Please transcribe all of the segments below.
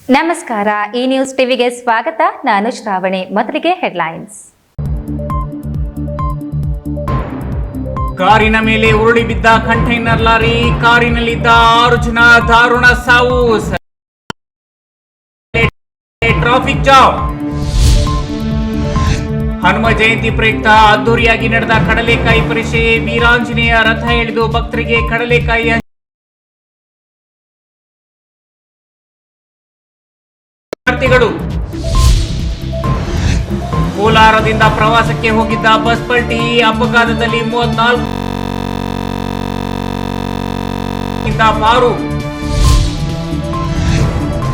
ನಮಸ್ಕಾರ, ಈ ನ್ಯೂಸ್ ಟಿವಿಗೆ ಸ್ವಾಗತ. ನಾನು ಶ್ರಾವಣಿ. ಮೊದಲಿಗೆ ಹೆಡ್ಲೈನ್ಸ್. ಕಾರಿನ ಮೇಲೆ ಉರುಳಿ ಬಿದ್ದ ಕಂಟೈನರ್ ಲಾರಿ, ಕಾರಿನಲ್ಲಿದ್ದ 6 ಜನ ದಾರುಣ ಸಾವು. Traffic jam. ಹನುಮ ಜಯಂತಿ ಪ್ರಯುಕ್ತ ಅದ್ದೂರಿಯಾಗಿ ನಡೆದ ಕಡಲೆಕಾಯಿ ಪರಿಷೆ. ವೀರಾಂಜನೇಯ ರಥ ಎಳೆದು ಭಕ್ತರಿಗೆ ಕಡಲೆಕಾಯಿ ಕೋಲಾರದಿಂದ ಪ್ರವಾಸಕ್ಕೆ ಹೋಗಿದ್ದ ಬಸ್ ಪಲ್ಟಿ, ಅಪಘಾತದಲ್ಲಿ 34 ಪಾರು.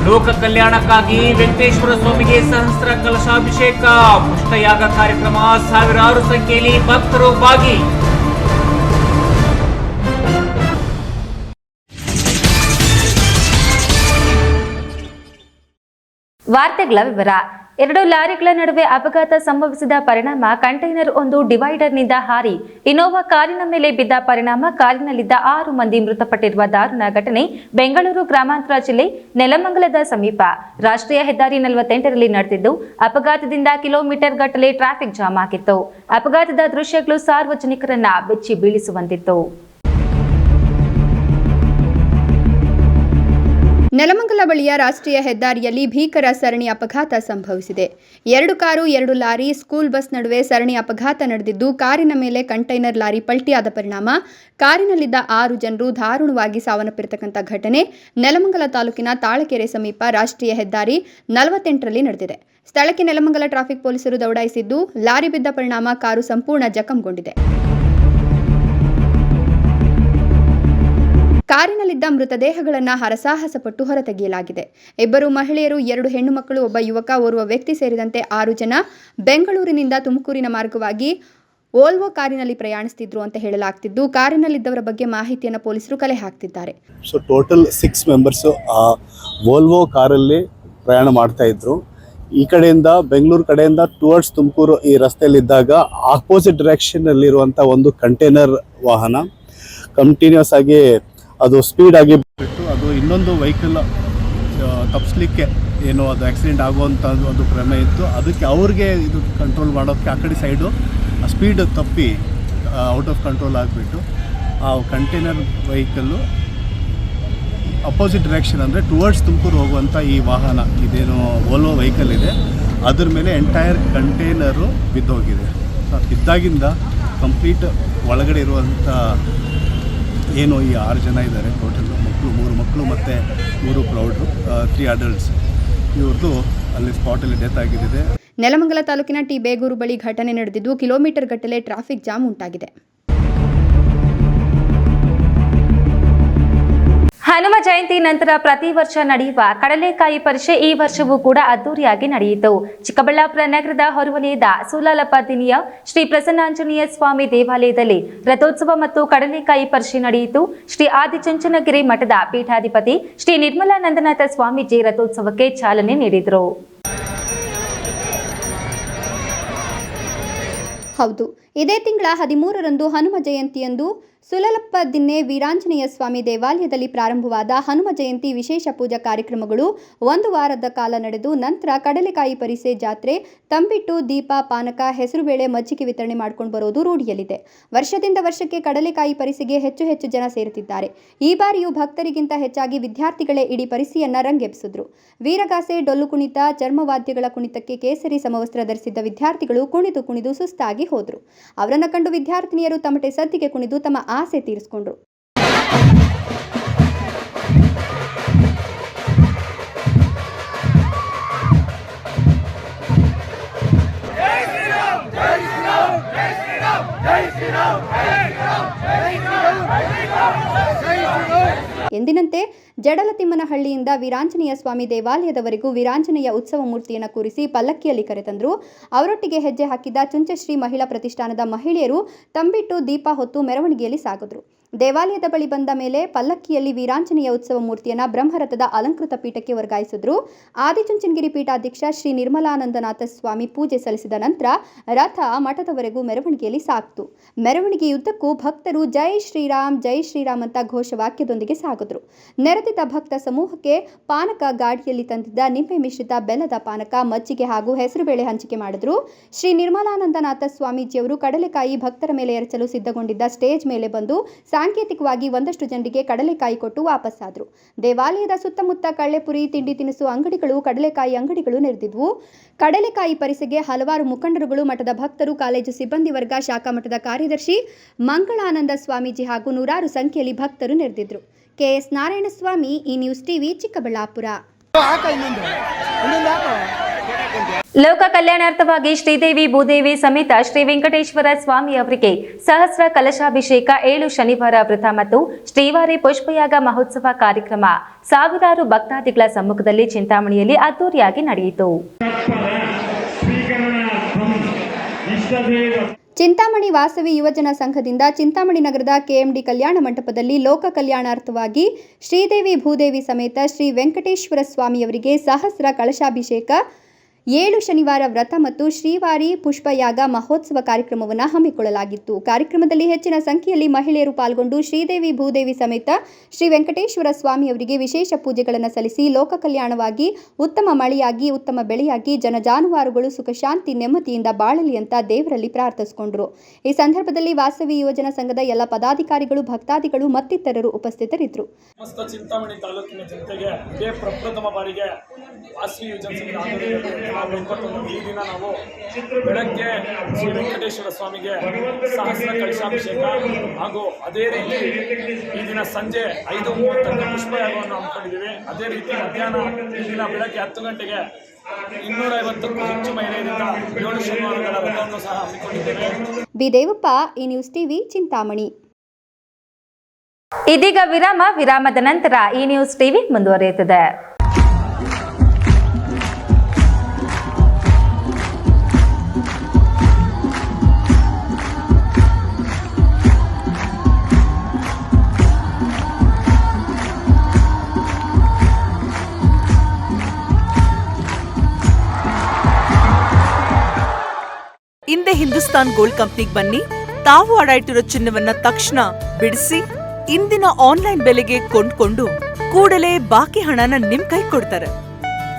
ಲೋಕ ಕಲ್ಯಾಣಕ್ಕಾಗಿ ವೆಂಕಟೇಶ್ವರ ಸ್ವಾಮಿಗೆ ಸಹಸ್ರ ಕಲಶಾಭಿಷೇಕ, ಪುಷ್ಟಯಾಗ ಕಾರ್ಯಕ್ರಮ, ಸಾವಿರಾರು ಸಂಖ್ಯೆಯಲ್ಲಿ ಭಕ್ತರು ಭಾಗಿ. ವಾರ್ತೆಗಳ ವಿವರ. 2 ಲಾರಿಗಳ ನಡುವೆ ಅಪಘಾತ ಸಂಭವಿಸಿದ ಪರಿಣಾಮ ಕಂಟೈನರ್ ಒಂದು ಡಿವೈಡರ್ನಿಂದ ಹಾರಿ ಇನೋವಾ ಕಾರಿನ ಮೇಲೆ ಬಿದ್ದ ಪರಿಣಾಮ ಕಾರಿನಲ್ಲಿದ್ದ 6 ಮಂದಿ ಮೃತಪಟ್ಟಿರುವ ದಾರುಣ ಘಟನೆ ಬೆಂಗಳೂರು ಗ್ರಾಮಾಂತರ ಜಿಲ್ಲೆ ನೆಲಮಂಗಲದ ಸಮೀಪ ರಾಷ್ಟ್ರೀಯ ಹೆದ್ದಾರಿ 48ರಲ್ಲಿ ನಡೆದಿದ್ದು, ಅಪಘಾತದಿಂದ ಕಿಲೋಮೀಟರ್ ಗಟ್ಟಲೆ ಟ್ರಾಫಿಕ್ ಜಾಮ್ ಆಗಿತ್ತು. ಅಪಘಾತದ ದೃಶ್ಯಗಳು ಸಾರ್ವಜನಿಕರನ್ನ ಬೆಚ್ಚಿ ಬೀಳಿಸುವಂತಿತ್ತು. ನೆಲಮಂಗಲ ಬಳಿಯ ರಾಷ್ಟ್ರೀಯ ಹೆದ್ದಾರಿಯಲ್ಲಿ ಭೀಕರ ಸರಣಿ ಅಪಘಾತ ಸಂಭವಿಸಿದೆ. 2 ಕಾರು 2 ಲಾರಿ ಸ್ಕೂಲ್ ಬಸ್ ನಡುವೆ ಸರಣಿ ಅಪಘಾತ ನಡೆದಿದ್ದು, ಕಾರಿನ ಮೇಲೆ ಕಂಟೈನರ್ ಲಾರಿ ಪಲ್ಟಿಯಾದ ಪರಿಣಾಮ ಕಾರಿನಲ್ಲಿದ್ದ 6 ಜನರು ದಾರುಣವಾಗಿ ಸಾವನ್ನಪ್ಪಿರತಕ್ಕಂಥ ಘಟನೆ ನೆಲಮಂಗಲ ತಾಲೂಕಿನ ತಾಳಕೆರೆ ಸಮೀಪ ರಾಷ್ಟ್ರೀಯ ಹೆದ್ದಾರಿ 48ರಲ್ಲಿ ನಡೆದಿದೆ. ಸ್ಥಳಕ್ಕೆ ನೆಲಮಂಗಲ ಟ್ರಾಫಿಕ್ ಪೊಲೀಸರು ದೌಡಾಯಿಸಿದ್ದು, ಲಾರಿ ಬಿದ್ದ ಪರಿಣಾಮ ಕಾರು ಸಂಪೂರ್ಣ ಜಖಂಗೊಂಡಿದೆ. ಕಾರಿನಲ್ಲಿದ್ದ ಮೃತದೇಹಗಳನ್ನು ಹರಸಾಹಸಪಟ್ಟು ಹೊರತೆಗೆಯಲಾಗಿದೆ. 2 ಮಹಿಳೆಯರು, 2 ಹೆಣ್ಣು ಮಕ್ಕಳು, ಒಬ್ಬ ಯುವಕ, ಓರ್ವ ವ್ಯಕ್ತಿ ಸೇರಿದಂತೆ 6 ಜನ ಬೆಂಗಳೂರಿನಿಂದ ತುಮಕೂರಿನ ಮಾರ್ಗವಾಗಿ ವೋಲ್ವೋ ಕಾರಿನಲ್ಲಿ ಪ್ರಯಾಣಿಸುತ್ತಿದ್ರು ಅಂತ ಹೇಳಲಾಗ್ತಿದ್ದು, ಕಾರಿನಲ್ಲಿದ್ದವರ ಬಗ್ಗೆ ಮಾಹಿತಿಯನ್ನು ಪೊಲೀಸರು ಕಲೆ ಹಾಕ್ತಿದ್ದಾರೆ. ಸೊ ಟೋಟಲ್ 6 ಮೆಂಬರ್ಸು ಆ ವೋಲ್ವೋ ಕಾರಲ್ಲಿ ಪ್ರಯಾಣ ಮಾಡ್ತಾ ಇದ್ರು. ಈ ಕಡೆಯಿಂದ ಬೆಂಗಳೂರು ಕಡೆಯಿಂದ ಟುವರ್ಡ್ಸ್ ತುಮಕೂರು ಈ ರಸ್ತೆಯಲ್ಲಿದ್ದಾಗ ಆಪೋಸಿಟ್ ಡೈರೆಕ್ಷನ್ನಲ್ಲಿರುವಂಥ ಒಂದು ಕಂಟೈನರ್ ವಾಹನ ಕಂಟಿನ್ಯೂಸ್ ಆಗಿ ಅದು ಸ್ಪೀಡ್ ಆಗಿ ಬಿಟ್ಟು ಅದು ಇನ್ನೊಂದು ವೆಹಿಕಲ್ ತಪ್ಪಿಸ್ಲಿಕ್ಕೆ ಏನೋ ಅದು ಆಕ್ಸಿಡೆಂಟ್ ಆಗುವಂಥ ಒಂದು ಪ್ರಮೇಯ ಇತ್ತು. ಅದಕ್ಕೆ ಅವ್ರಿಗೆ ಇದು ಕಂಟ್ರೋಲ್ ಮಾಡೋಕ್ಕೆ ಆ ಕಡೆ ಸೈಡು ಸ್ಪೀಡ್ ತಪ್ಪಿ ಔಟ್ ಆಫ್ ಕಂಟ್ರೋಲ್ ಆಗಿಬಿಟ್ಟು ಆ ಕಂಟೈನರ್ ವೆಹಿಕಲ್ಲು ಅಪೋಸಿಟ್ ಡೈರೆಕ್ಷನ್ ಅಂದರೆ ಟುವರ್ಡ್ಸ್ ತುಮಕೂರು ಹೋಗುವಂಥ ಈ ವಾಹನ ಇದೇನು ವೋಲ್ವೋ ವೆಹಿಕಲ್ ಇದೆ, ಅದ್ರ ಮೇಲೆ ಎಂಟೈರ್ ಕಂಟೈನರು ಬಿದ್ದೋಗಿದೆ. ಬಿದ್ದಾಗಿಂದ ಕಂಪ್ಲೀಟ್ ಒಳಗಡೆ ಇರುವಂಥ ಏನು ಈ 6 ಜನ ಇದ್ದಾರೆ, ಟೋಟಲ್ ಮಕ್ಕಳು 3 ಮಕ್ಕಳು ಮತ್ತು 3 ಪ್ರೌಢರು, 3 ಅಡಲ್ಟ್ಸ್, ಇವ್ರದ್ದು ಅಲ್ಲಿ ಸ್ಪಾಟಲ್ಲಿ ಡೆತ್ ಆಗಿದೆ. ನೆಲಮಂಗಲ ತಾಲೂಕಿನ ಟಿ ಬೇಗೂರು ಬಳಿ ಘಟನೆ ನಡೆದಿದ್ದು, ಕಿಲೋಮೀಟರ್ ಗಟ್ಟಲೆ ಟ್ರಾಫಿಕ್ ಜಾಮ್ ಉಂಟಾಗಿದೆ. ಹನುಮ ಜಯಂತಿ ನಂತರ ಪ್ರತಿ ವರ್ಷ ನಡೆಯುವ ಕಡಲೆಕಾಯಿ ಪರಿಷೆ ಈ ವರ್ಷವೂ ಕೂಡ ಅದ್ದೂರಿಯಾಗಿ ನಡೆಯಿತು. ಚಿಕ್ಕಬಳ್ಳಾಪುರ ನಗರದ ಹೊರವಲಯದ ಸೂಲಾಲಪದಿನಿಯ ಶ್ರೀ ಪ್ರಸನ್ನಾಂಜನೇಯ ಸ್ವಾಮಿ ದೇವಾಲಯದಲ್ಲಿ ರಥೋತ್ಸವ ಮತ್ತು ಕಡಲೆಕಾಯಿ ಪರಿಷೆ ನಡೆಯಿತು. ಶ್ರೀ ಆದಿಚುಂಚನಗಿರಿ ಮಠದ ಪೀಠಾಧಿಪತಿ ಶ್ರೀ ನಿರ್ಮಲಾನಂದನಾಥ ಸ್ವಾಮೀಜಿ ರಥೋತ್ಸವಕ್ಕೆ ಚಾಲನೆ ನೀಡಿದರು. ಹೌದು, ಇದೇ ತಿಂಗಳ 13ರಂದು ಹನುಮ ಜಯಂತಿಯಂದು ಸುಲಲಪ್ಪದಿನ್ನೆ ವೀರಾಂಜನೇಯ ಸ್ವಾಮಿ ದೇವಾಲಯದಲ್ಲಿ ಪ್ರಾರಂಭವಾದ ಹನುಮ ಜಯಂತಿ ವಿಶೇಷ ಪೂಜಾ ಕಾರ್ಯಕ್ರಮಗಳು 1 ವಾರದ ಕಾಲ ನಡೆದು ನಂತರ ಕಡಲೆಕಾಯಿ ಪರಿಷೆ, ಜಾತ್ರೆ, ತಂಬಿಟ್ಟು, ದೀಪ, ಪಾನಕ, ಹೆಸರುಬೇಳೆ, ಮಜ್ಜಿಗೆ ವಿತರಣೆ ಮಾಡಿಕೊಂಡು ಬರೋದು ರೂಢಿಯಲ್ಲಿದೆ. ವರ್ಷದಿಂದ ವರ್ಷಕ್ಕೆ ಕಡಲೆಕಾಯಿ ಪರಿಷೆಗೆ ಹೆಚ್ಚು ಜನ ಸೇರುತ್ತಿದ್ದಾರೆ. ಈ ಬಾರಿಯೂ ಭಕ್ತರಿಗಿಂತ ಹೆಚ್ಚಾಗಿ ವಿದ್ಯಾರ್ಥಿಗಳೇ ಇಡೀ ಪರಿಷೆಯನ್ನ ರಂಗೆಬ್ಬಿಸಿದ್ರು. ವೀರಗಾಸೆ, ಡೊಳ್ಳು ಕುಣಿತ, ಚರ್ಮವಾದ್ಯಗಳ ಕುಣಿತಕ್ಕೆ ಕೇಸರಿ ಸಮವಸ್ತ್ರ ಧರಿಸಿದ್ದ ವಿದ್ಯಾರ್ಥಿಗಳು ಕುಣಿದು ಸುಸ್ತಾಗಿ ಹೋದ್ರು. ಅವರನ್ನ ಕಂಡು ವಿದ್ಯಾರ್ಥಿನಿಯರು ತಮಟೆ ಸದ್ದಿಗೆ ಕುಣಿದು ತಮ್ಮ ಆಸೆ ತೀರಿಸಿಕೊಂಡ್ರು. ಎಂದಿನಂತೆ ಜಡಲತಿಮ್ಮನಹಳ್ಳಿಯಿಂದ ವೀರಾಂಜನೇಯ ಸ್ವಾಮಿ ದೇವಾಲಯದವರೆಗೂ ವೀರಾಂಜನೇಯ ಉತ್ಸವ ಮೂರ್ತಿಯನ್ನು ಕೂರಿಸಿ ಪಲ್ಲಕ್ಕಿಯಲ್ಲಿ ಕರೆತಂದರು. ಅವರೊಟ್ಟಿಗೆ ಹೆಜ್ಜೆ ಹಾಕಿದ ಚುಂಚಶ್ರೀ ಮಹಿಳಾ ಪ್ರತಿಷ್ಠಾನದ ಮಹಿಳೆಯರು ತಂಬಿಟ್ಟು, ದೀಪ ಹೊತ್ತು ಮೆರವಣಿಗೆಯಲ್ಲಿ ಸಾಗಿದ್ರು. ದೇವಾಲಯದ ಬಳಿ ಬಂದ ಮೇಲೆ ಪಲ್ಲಕ್ಕಿಯಲ್ಲಿ ವೀರಾಂಜನೇಯ ಉತ್ಸವ ಮೂರ್ತಿಯನ್ನು ಬ್ರಹ್ಮರಥದ ಅಲಂಕೃತ ಪೀಠಕ್ಕೆ ವರ್ಗಾಯಿಸಿದ್ರು. ಆದಿಚುಂಚನಗಿರಿ ಪೀಠಾಧ್ಯಕ್ಷ ಶ್ರೀ ನಿರ್ಮಲಾನಂದನಾಥ ಸ್ವಾಮಿ ಪೂಜೆ ಸಲ್ಲಿಸಿದ ನಂತರ ರಥ ಮಠದವರೆಗೂ ಮೆರವಣಿಗೆಯಲ್ಲಿ ಸಾಕ್ತು. ಮೆರವಣಿಗೆಯುದ್ದಕ್ಕೂ ಭಕ್ತರು ಜೈ ಶ್ರೀರಾಮ್ ಅಂತ ಘೋಷವಾಕ್ಯದೊಂದಿಗೆ ಸಾಗಿದ್ರು. ನೆರೆದಿದ್ದ ಭಕ್ತ ಸಮೂಹಕ್ಕೆ ಪಾನಕ ಗಾಡಿಯಲ್ಲಿ ತಂದಿದ್ದ ನಿಂಬೆ ಮಿಶ್ರಿತ ಬೆಲ್ಲದ ಪಾನಕ, ಮಜ್ಜಿಗೆ ಹಾಗೂ ಹೆಸರುಬೇಳೆ ಹಂಚಿಕೆ ಮಾಡಿದ್ರು. ಶ್ರೀ ನಿರ್ಮಲಾನಂದನಾಥ ಸ್ವಾಮೀಜಿಯವರು ಕಡಲೆಕಾಯಿ ಭಕ್ತರ ಮೇಲೆ ಎರಚಲು ಸಿದ್ಧಗೊಂಡಿದ್ದ ಸ್ಟೇಜ್ ಮೇಲೆ ಬಂದು ಸಾಂಕೇತಿಕವಾಗಿ ಒಂದಷ್ಟು ಜನರಿಗೆ ಕಡಲೆಕಾಯಿ ಕೊಟ್ಟು ವಾಪಸ್ಸಾದರು. ದೇವಾಲಯದ ಸುತ್ತಮುತ್ತ ಕಳ್ಳೆಪುರಿ, ತಿಂಡಿ ತಿನಿಸು ಅಂಗಡಿಗಳು, ಕಡಲೆಕಾಯಿ ಅಂಗಡಿಗಳು ನೆರೆದಿದ್ವು. ಕಡಲೆಕಾಯಿ ಪರಿಸೆಗೆ ಹಲವಾರು ಮುಖಂಡರುಗಳು, ಮಠದ ಭಕ್ತರು, ಕಾಲೇಜು ಸಿಬ್ಬಂದಿ ವರ್ಗ, ಶಾಖಾ ಮಠದ ಕಾರ್ಯದರ್ಶಿ ಮಂಗಳಾನಂದ ಸ್ವಾಮೀಜಿ ಹಾಗೂ ನೂರಾರು ಸಂಖ್ಯೆಯಲ್ಲಿ ಭಕ್ತರು ನೆರೆದಿದ್ರು. ಕೆಎಸ್ ನಾರಾಯಣಸ್ವಾಮಿ, ಈ ನ್ಯೂಸ್ ಟಿವಿ, ಚಿಕ್ಕಬಳ್ಳಾಪುರ. ಲೋಕ ಕಲ್ಯಾಣಾರ್ಥವಾಗಿ ಶ್ರೀದೇವಿ ಭೂದೇವಿ ಸಮೇತ ಶ್ರೀ ವೆಂಕಟೇಶ್ವರ ಸ್ವಾಮಿ ಅವರಿಗೆ ಸಹಸ್ರ ಕಲಶಾಭಿಷೇಕ, 7 ಶನಿವಾರ ವ್ರತ ಮತ್ತು ಶ್ರೀವಾರಿ ಪುಷ್ಪಯಾಗ ಮಹೋತ್ಸವ ಕಾರ್ಯಕ್ರಮ ಸಾವಿರಾರು ಭಕ್ತಾದಿಗಳ ಸಮ್ಮುಖದಲ್ಲಿ ಚಿಂತಾಮಣಿಯಲ್ಲಿ ಅದ್ದೂರಿಯಾಗಿ ನಡೆಯಿತು. ಚಿಂತಾಮಣಿ ವಾಸವಿ ಯುವಜನ ಸಂಘದಿಂದ ಚಿಂತಾಮಣಿ ನಗರದ ಕೆಎಂಡಿ ಕಲ್ಯಾಣ ಮಂಟಪದಲ್ಲಿ ಲೋಕ ಕಲ್ಯಾಣಾರ್ಥವಾಗಿ ಶ್ರೀದೇವಿ ಭೂದೇವಿ ಸಮೇತ ಶ್ರೀ ವೆಂಕಟೇಶ್ವರ ಸ್ವಾಮಿಯವರಿಗೆ ಸಹಸ್ರ ಕಲಶಾಭಿಷೇಕ, 7 ಶನಿವಾರ ವ್ರತ ಮತ್ತು ಶ್ರೀವಾರಿ ಪುಷ್ಪಯಾಗ ಮಹೋತ್ಸವ ಕಾರ್ಯಕ್ರಮವನ್ನು ಹಮ್ಮಿಕೊಳ್ಳಲಾಗಿತ್ತು. ಕಾರ್ಯಕ್ರಮದಲ್ಲಿ ಹೆಚ್ಚಿನ ಸಂಖ್ಯೆಯಲ್ಲಿ ಮಹಿಳೆಯರು ಪಾಲ್ಗೊಂಡು ಶ್ರೀದೇವಿ ಭೂದೇವಿ ಸಮೇತ ಶ್ರೀ ವೆಂಕಟೇಶ್ವರ ಸ್ವಾಮಿಯವರಿಗೆ ವಿಶೇಷ ಪೂಜೆಗಳನ್ನು ಸಲ್ಲಿಸಿ ಲೋಕ ಕಲ್ಯಾಣವಾಗಿ, ಉತ್ತಮ ಮಳೆಯಾಗಿ, ಉತ್ತಮ ಬೆಳೆಯಾಗಿ, ಜಾನುವಾರುಗಳು ಸುಖ ಶಾಂತಿ ನೆಮ್ಮದಿಯಿಂದ ಬಾಳಲಿ ಅಂತ ದೇವರಲ್ಲಿ ಪ್ರಾರ್ಥಿಸಿಕೊಂಡರು. ಈ ಸಂದರ್ಭದಲ್ಲಿ ವಾಸವಿ ಯುವಜನ ಸಂಘದ ಎಲ್ಲ ಪದಾಧಿಕಾರಿಗಳು, ಭಕ್ತಾದಿಗಳು ಮತ್ತಿತರರು ಉಪಸ್ಥಿತರಿದ್ದರು. ಚಿಂತಾಮಣಿ ತಾಲೂಕಿನ ಜನತೆಗೆ ಇದೇ ಪ್ರಪ್ರಥಮ ಬಾರಿಗೆ ವಾಸವಿ ಯುವಜನ ಸಂಘದ ಈ ದಿನ ನಾವು ಬೆಳಗ್ಗೆ ಶ್ರೀ ವೆಂಕಟೇಶ್ವರ ಸ್ವಾಮಿಗೆ ಸಹಸ್ರ ಕಲಶಾಭಿಷೇಕ ಹಾಗೂ ಅದೇ ರೀತಿ ಈ ದಿನ ಸಂಜೆ 5:30ಕ್ಕೆ ಪುಷ್ಪಯಾಗವನ್ನು ಹಮ್ಮಿಕೊಂಡಿದ್ದೀವಿ. ಅದೇ ರೀತಿ ಮಧ್ಯಾಹ್ನ ಈ ದಿನ ಬೆಳಗ್ಗೆ 10 ಗಂಟೆಗೆ 250ಕ್ಕೂ ಹೆಚ್ಚು ಮಹಿಳೆಯರಿಂದ 7 ಶನಿವಾರಗಳ ವ್ರತವನ್ನು ಸಹ ಹಮ್ಮಿಕೊಂಡಿದ್ದೇವೆ. ಬಿ ದೇವಪ್ಪ, ಈ ನ್ಯೂಸ್ ಟಿವಿ, ಚಿಂತಾಮಣಿ. ಇದೀಗ ವಿರಾಮದ ನಂತರ ಈ ನ್ಯೂಸ್ ಟಿವಿ ಮುಂದುವರಿಯುತ್ತದೆ. ಹಿಂದೆ ಹಿಂದೂಸ್ತಾನ್ ಗೋಲ್ಡ್ ಕಂಪ್ನಿಗೆ ಬನ್ನಿ. ತಾವು ಅಡ ಇಟ್ಟಿರೋ ಚಿನ್ನವನ್ನ ತಕ್ಷಣ ಬಿಡಿಸಿ ಇಂದಿನ ಆನ್ಲೈನ್ ಬೆಲೆಗೆ ಕೊಂಡ್ಕೊಂಡು ಕೂಡಲೇ ಬಾಕಿ ಹಣನ ನಿಮ್ ಕೈ ಕೊಡ್ತಾರೆ.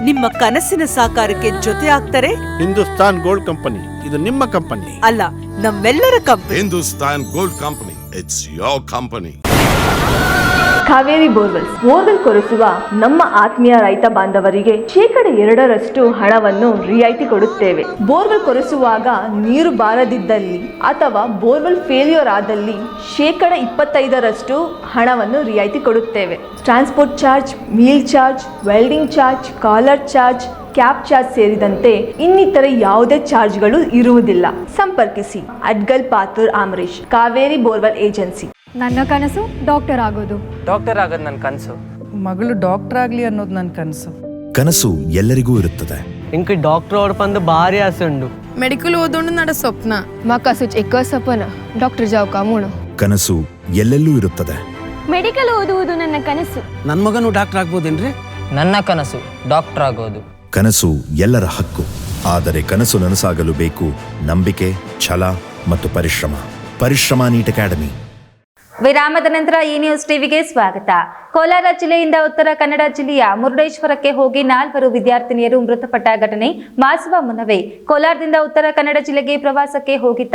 ನಿಮ್ಮ ಕನಸಿನ ಸಾಕಾರಕ್ಕೆ ಜೊತೆ ಆಗ್ತಾರೆ. ಹಿಂದೂಸ್ತಾನ್ ಗೋಲ್ಡ್ ಕಂಪನಿ, ಇದು ನಿಮ್ಮ ಕಂಪನಿ ಅಲ್ಲ, ನಮ್ಮೆಲ್ಲರ company. Hindustan gold company, it's your company. Kaveri borewell ಕೊರೆಸುವ ನಮ್ಮ ಆತ್ಮೀಯ ರೈತ ಬಾಂಧವರಿಗೆ 2% ಹಣವನ್ನು ರಿಯಾಯಿತಿ ಕೊಡುತ್ತೇವೆ. ಬೋರ್ವೆಲ್ ಕೊರೆಸುವಾಗ ನೀರು ಬಾರದಿದ್ದಲ್ಲಿ ಅಥವಾ ಬೋರ್ವೆಲ್ ಫೇಲ್ಯೂರ್ ಆದಲ್ಲಿ 25% ಹಣವನ್ನು ರಿಯಾಯಿತಿ ಕೊಡುತ್ತೇವೆ. Transport charge, meal charge, welding charge, collar charge, cab charge ಸೇರಿದಂತೆ ಇನ್ನಿತರ ಯಾವುದೇ ಚಾರ್ಜ್ಗಳು ಇರುವುದಿಲ್ಲ. ಸಂಪರ್ಕಿಸಿ ಅಡ್ಗಲ್ ಪಾತೂರ್ ಆಮರೀಶ್, ಕಾವೇರಿ ಬೋರ್ವೆಲ್ ಏಜೆನ್ಸಿ. ನನ್ನ ಕನಸು ಡಾಕ್ಟರ್ ಆಗೋದು. ಡಾಕ್ಟರ್ ಆಗೋದು ನನ್ನ ಕನಸು. ಮಗಳು ಡಾಕ್ಟರ್ ಆಗಲಿ ಅನ್ನೋದು ನನ್ನ ಕನಸು. ಕನಸು ಎಲ್ಲರಿಗೂ ಇರುತ್ತದೆ. ಇಂಕ ಡಾಕ್ಟರ್ ಓಡ್ಪಂದು ಭಾರಿ ಆಸೆ ಉಂಡು. ಮೆಡಿಕಲ್ ಓದೋಣ ನಡ ಸ್ವಪ್ನ. ಮಾ ಕಸುಚ್ ಎಕ್ಕ ಸಪನ ಡಾಕ್ಟರ್ ಜಾವ್ ಕಾಮೂಣ. ಕನಸು ಎಲ್ಲೆಲ್ಲೂ ಇರುತ್ತದೆ. ಮೆಡಿಕಲ್ ಓದುವುದು ನನ್ನ ಕನಸು. ನನ್ನ ಮಗನು ಡಾಕ್ಟರ್ ಆಗ್ಬೋದೇನ್ರಿ? ನನ್ನ ಕನಸು ಡಾಕ್ಟರ್ ಆಗೋದು. ಕನಸು ಎಲ್ಲರ ಹಕ್ಕು. ಆದರೆ ಕನಸು ನನಸಾಗಲು ಬೇಕು ನಂಬಿಕೆ, ಛಲ ಮತ್ತು ಪರಿಶ್ರಮ. Neat academy. ವಿರಾಮದ ನಂತರ ಈ ನ್ಯೂಸ್ ಟಿವಿಗೆ ಸ್ವಾಗತ. ಕೋಲಾರ ಜಿಲ್ಲೆಯಿಂದ ಉತ್ತರ ಕನ್ನಡ ಜಿಲ್ಲೆಯ ಮುರುಡೇಶ್ವರಕ್ಕೆ ಹೋಗಿ 4 ವಿದ್ಯಾರ್ಥಿನಿಯರು ಮೃತಪಟ್ಟ ಘಟನೆ ಮಾಸುವ ಮುನ್ನವೇ ಕೋಲಾರದಿಂದ ಉತ್ತರ ಕನ್ನಡ ಜಿಲ್ಲೆಗೆ ಪ್ರವಾಸಕ್ಕೆ ಹೋಗಿದ್ದ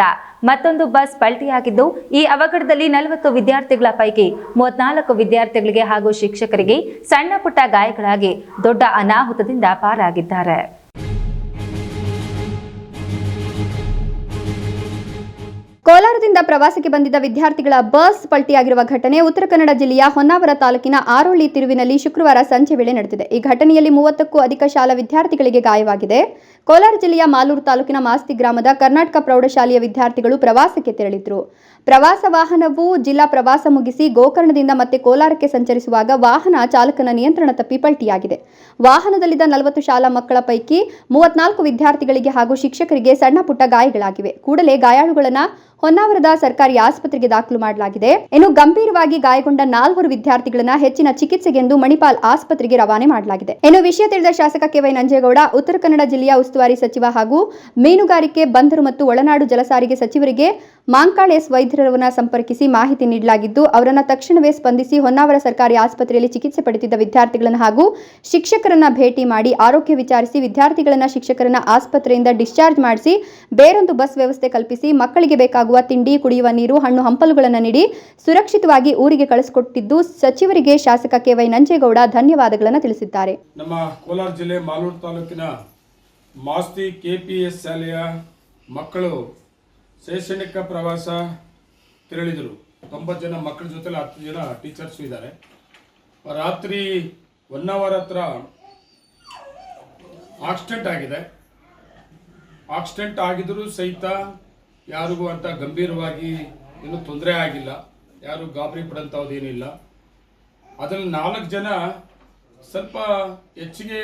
ಮತ್ತೊಂದು ಬಸ್ ಪಲ್ಟಿಯಾಗಿದ್ದು, ಈ ಅವಘಡದಲ್ಲಿ 40 ವಿದ್ಯಾರ್ಥಿಗಳ ಪೈಕಿ 34 ವಿದ್ಯಾರ್ಥಿಗಳಿಗೆ ಹಾಗೂ ಶಿಕ್ಷಕರಿಗೆ ಸಣ್ಣ ಪುಟ್ಟ ಗಾಯಗಳಾಗಿ ದೊಡ್ಡ ಅನಾಹುತದಿಂದ ಪಾರಾಗಿದ್ದಾರೆ. ಕೋಲಾರದಿಂದ ಪ್ರವಾಸಕ್ಕೆ ಬಂದಿದ್ದ ವಿದ್ಯಾರ್ಥಿಗಳ ಬಸ್ ಪಲ್ಟಿಯಾಗಿರುವ ಘಟನೆ ಉತ್ತರ ಕನ್ನಡ ಜಿಲ್ಲೆಯ ಹೊನ್ನಾವರ ತಾಲೂಕಿನ ಆರೋಳಿ ತಿರುವಿನಲ್ಲಿ ಶುಕ್ರವಾರ ಸಂಜೆ ವೇಳೆ ನಡೆದಿದೆ. ಈ ಘಟನೆಯಲ್ಲಿ 30ಕ್ಕೂ ಅಧಿಕ ಶಾಲಾ ವಿದ್ಯಾರ್ಥಿಗಳಿಗೆ ಗಾಯವಾಗಿದೆ. ಕೋಲಾರ ಜಿಲ್ಲೆಯ ಮಾಲೂರು ತಾಲೂಕಿನ ಮಾಸ್ತಿ ಗ್ರಾಮದ ಕರ್ನಾಟಕ ಪ್ರೌಢಶಾಲೆಯ ವಿದ್ಯಾರ್ಥಿಗಳು ಪ್ರವಾಸಕ್ಕೆ ತೆರಳಿದ್ರು. ಪ್ರವಾಸ ವಾಹನವು ಜಿಲ್ಲಾ ಪ್ರವಾಸ ಮುಗಿಸಿ ಗೋಕರ್ಣದಿಂದ ಮತ್ತೆ ಕೋಲಾರಕ್ಕೆ ಸಂಚರಿಸುವಾಗ ವಾಹನ ಚಾಲಕನ ನಿಯಂತ್ರಣ ತಪ್ಪಿ ಪಲ್ಟಿಯಾಗಿದೆ. ವಾಹನದಲ್ಲಿದ್ದ 40 ಶಾಲಾ ಮಕ್ಕಳ ಪೈಕಿ 34 ವಿದ್ಯಾರ್ಥಿಗಳಿಗೆ ಹಾಗೂ ಶಿಕ್ಷಕರಿಗೆ ಸಣ್ಣ ಪುಟ್ಟ ಗಾಯಗಳಾಗಿವೆ. ಕೂಡಲೇ ಗಾಯಾಳುಗಳನ್ನು ಹೊನ್ನಾವರದ ಸರ್ಕಾರಿ ಆಸ್ಪತ್ರೆಗೆ ದಾಖಲು ಮಾಡಲಾಗಿದೆ. ಇನ್ನು ಗಂಭೀರವಾಗಿ ಗಾಯಗೊಂಡ 4 ವಿದ್ಯಾರ್ಥಿಗಳನ್ನ ಹೆಚ್ಚಿನ ಚಿಕಿತ್ಸೆಗೆಂದು ಮಣಿಪಾಲ್ ಆಸ್ಪತ್ರೆಗೆ ರವಾನೆ ಮಾಡಲಾಗಿದೆ. ಇನ್ನು ವಿಷಯ ತಿಳಿದ ಶಾಸಕ ಕೆ.ವೈ. ನಂಜೇಗೌಡ ಉತ್ತರ ಕನ್ನಡ ಜಿಲ್ಲೆಯ ಉಸ್ತುವಾರಿ ಸಚಿವ ಹಾಗೂ ಮೀನುಗಾರಿಕೆ, ಬಂದರು ಮತ್ತು ಒಳನಾಡು ಜಲಸಾರಿಗೆ ಸಚಿವರಿಗೆ ಮಾಂಕಾಳ್ ಎಸ್ ವೈದ್ಯರವರನ್ನ ಸಂಪರ್ಕಿಸಿ ಮಾಹಿತಿ ನೀಡಲಾಗಿದ್ದು ಅವರನ್ನು ತಕ್ಷಣವೇ ಸ್ಪಂದಿಸಿ ಹೊನ್ನಾವರ ಸರ್ಕಾರಿ ಆಸ್ಪತ್ರೆಯಲ್ಲಿ ಚಿಕಿತ್ಸೆ ಪಡೆಯುತ್ತಿದ್ದ ವಿದ್ಯಾರ್ಥಿಗಳನ್ನು ಹಾಗೂ ಶಿಕ್ಷಕರನ್ನ ಭೇಟಿ ಮಾಡಿ ಆರೋಗ್ಯ ವಿಚಾರಿಸಿ ವಿದ್ಯಾರ್ಥಿಗಳನ್ನ ಶಿಕ್ಷಕರನ್ನ ಆಸ್ಪತ್ರೆಯಿಂದ ಡಿಸ್ಚಾರ್ಜ್ ಮಾಡಿಸಿ ಬೇರೊಂದು ಬಸ್ ವ್ಯವಸ್ಥೆ ಕಲ್ಪಿಸಿ ಮಕ್ಕಳಿಗೆ ಬೇಕಾಗುವ ತಿಂಡಿ, ಕುಡಿಯುವ ನೀರು, ಹಣ್ಣು ಹಂಪಲುಗಳನ್ನು ನೀಡಿ ಸುರಕ್ಷಿತವಾಗಿ ಊರಿಗೆ ಕಳಿಸಿಕೊಟ್ಟಿದ್ದು ಸಚಿವರಿಗೆ ಶಾಸಕ ಕೆ.ವೈ. ನಂಜೇಗೌಡ ಧನ್ಯವಾದಗಳನ್ನು ತಿಳಿಸಿದ್ದಾರೆ. ನಮ್ಮ ಕೋಲಾರ ಜಿಲ್ಲೆ ಮಾಲೂರು ತಾಲೂಕಿನ ಮಾಸ್ತಿ KPS ಶಾಲೆಯ ಮಕ್ಕಳು ಶೈಕ್ಷಣಿಕ ಪ್ರವಾಸ ತೆರಳಿದರು. 90 ಜನ ಮಕ್ಕಳ ಜೊತೆಲಿ 10 ಜನ ಟೀಚರ್ಸು ಇದ್ದಾರೆ. ರಾತ್ರಿ ಹೊನ್ನಾವರ ಹತ್ರ ಆಕ್ಸಿಡೆಂಟ್ ಆಗಿದೆ. ಆಕ್ಸಿಡೆಂಟ್ ಆಗಿದ್ರೂ ಸಹಿತ ಯಾರಿಗೂ ಅಂತ ಗಂಭೀರವಾಗಿ ಇನ್ನೂ ತೊಂದರೆ ಆಗಿಲ್ಲ, ಯಾರು ಗಾಬರಿ ಪಡೋಂಥದ್ದೇನಿಲ್ಲ. ಅದರಲ್ಲಿ 4 ಜನ ಸ್ವಲ್ಪ ಹೆಚ್ಚಿಗೆ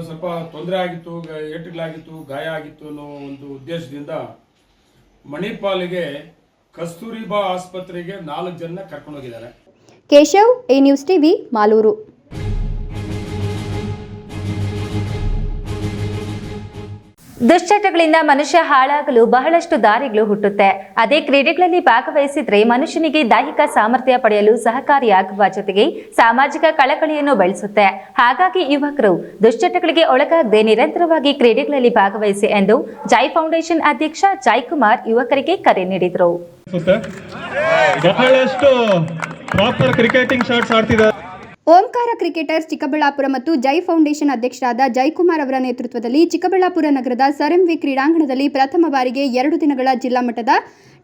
ಸ್ವಲ್ಪ ತೊಂದರೆ ಆಗಿತ್ತು, ಏಟುಗಳಾಗಿತ್ತು, ಗಾಯ ಆಗಿತ್ತು ಅನ್ನೋ ಒಂದು ಉದ್ದೇಶದಿಂದ ಮಣಿಪಾಲಿಗೆ ಕಸ್ತೂರಿಬಾ ಆಸ್ಪತ್ರೆಗೆ 4 ಜನ ಕರ್ಕೊಂಡೋಗಿದ್ದಾರೆ. Keshav, A news TV, Malur. ದುಶ್ಚಟಗಳಿಂದ ಮನುಷ್ಯ ಹಾಳಾಗಲು ಬಹಳಷ್ಟು ದಾರಿಗಳು ಹುಟ್ಟುತ್ತೆ. ಅದೇ ಕ್ರೀಡೆಗಳಲ್ಲಿ ಭಾಗವಹಿಸಿದ್ರೆ ಮನುಷ್ಯನಿಗೆ ದೈಹಿಕ ಸಾಮರ್ಥ್ಯ ಪಡೆಯಲು ಸಹಕಾರಿಯಾಗುವ ಜೊತೆಗೆ ಸಾಮಾಜಿಕ ಕಳಕಳಿಯನ್ನು ಬೆಳೆಸುತ್ತೆ. ಹಾಗಾಗಿ ಯುವಕರು ದುಶ್ಚಟಗಳಿಗೆ ಒಳಗಾಗದೆ ನಿರಂತರವಾಗಿ ಕ್ರೀಡೆಗಳಲ್ಲಿ ಭಾಗವಹಿಸಿ ಎಂದು ಜೈ ಫೌಂಡೇಶನ್ ಅಧ್ಯಕ್ಷ ಜೈಕುಮಾರ್ ಯುವಕರಿಗೆ ಕರೆ ನೀಡಿದರು. ಬಹಳಷ್ಟು ಪ್ರಾಪರ್ ಕ್ರಿಕೆಟಿಂಗ್ ಶಾಟ್ಸ್ ಆಡ್ತಿದ್ದಾರೆ. ಓಂಕಾರ ಕ್ರಿಕೆಟರ್ಸ್ ಚಿಕ್ಕಬಳ್ಳಾಪುರ ಮತ್ತು ಜೈ ಫೌಂಡೇಶನ್ ಅಧ್ಯಕ್ಷರಾದ ಜೈಕುಮಾರ್ ಅವರ ನೇತೃತ್ವದಲ್ಲಿ ಚಿಕ್ಕಬಳ್ಳಾಪುರ ನಗರದ ಸರ್ ಎಂ ವಿ ಕ್ರೀಡಾಂಗಣದಲ್ಲಿ ಪ್ರಥಮ ಬಾರಿಗೆ 2 ದಿನಗಳ ಜಿಲ್ಲಾ ಮಟ್ಟದ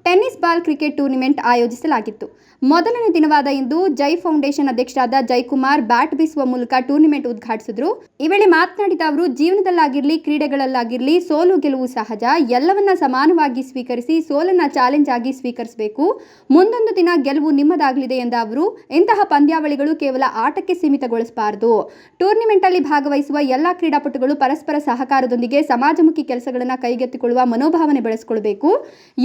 ಟೆನ್ನಿಸ್ ಬಾಲ್ ಕ್ರಿಕೆಟ್ ಟೂರ್ನಿಮೆಂಟ್ ಆಯೋಜಿಸಲಾಗಿತ್ತು. ಮೊದಲನೇ ದಿನವಾದ ಇಂದು ಜೈ ಫೌಂಡೇಶನ್ ಅಧ್ಯಕ್ಷರಾದ ಜೈಕುಮಾರ್ ಬ್ಯಾಟ್ ಬೀಸುವ ಮೂಲಕ ಟೂರ್ನಿಮೆಂಟ್ ಉದ್ಘಾಟಿಸಿದರು. ಈ ವೇಳೆ ಮಾತನಾಡಿದ ಅವರು, ಜೀವನದಲ್ಲಾಗಿರಲಿ ಕ್ರೀಡೆಗಳಲ್ಲಾಗಿರಲಿ ಸೋಲು ಗೆಲುವು ಸಹಜ, ಎಲ್ಲವನ್ನ ಸಮಾನವಾಗಿ ಸ್ವೀಕರಿಸಿ ಸೋಲನ್ನ ಚಾಲೆಂಜ್ ಆಗಿ ಸ್ವೀಕರಿಸಬೇಕು. ಮುಂದೊಂದು ದಿನ ಗೆಲುವು ನಿಮ್ಮದಾಗಲಿದೆ ಎಂದ ಅವರು, ಇಂತಹ ಪಂದ್ಯಾವಳಿಗಳು ಕೇವಲ ಆಟಕ್ಕೆ ಸೀಮಿತಗೊಳಿಸಬಾರದು. ಟೂರ್ನಿಮೆಂಟ್ ಅಲ್ಲಿ ಭಾಗವಹಿಸುವ ಎಲ್ಲಾ ಕ್ರೀಡಾಪಟುಗಳು ಪರಸ್ಪರ ಸಹಕಾರದೊಂದಿಗೆ ಸಮಾಜಮುಖಿ ಕೆಲಸಗಳನ್ನು ಕೈಗೆತ್ತಿಕೊಳ್ಳುವ ಮನೋಭಾವನೆ ಬೆಳೆಸಿಕೊಳ್ಳಬೇಕು.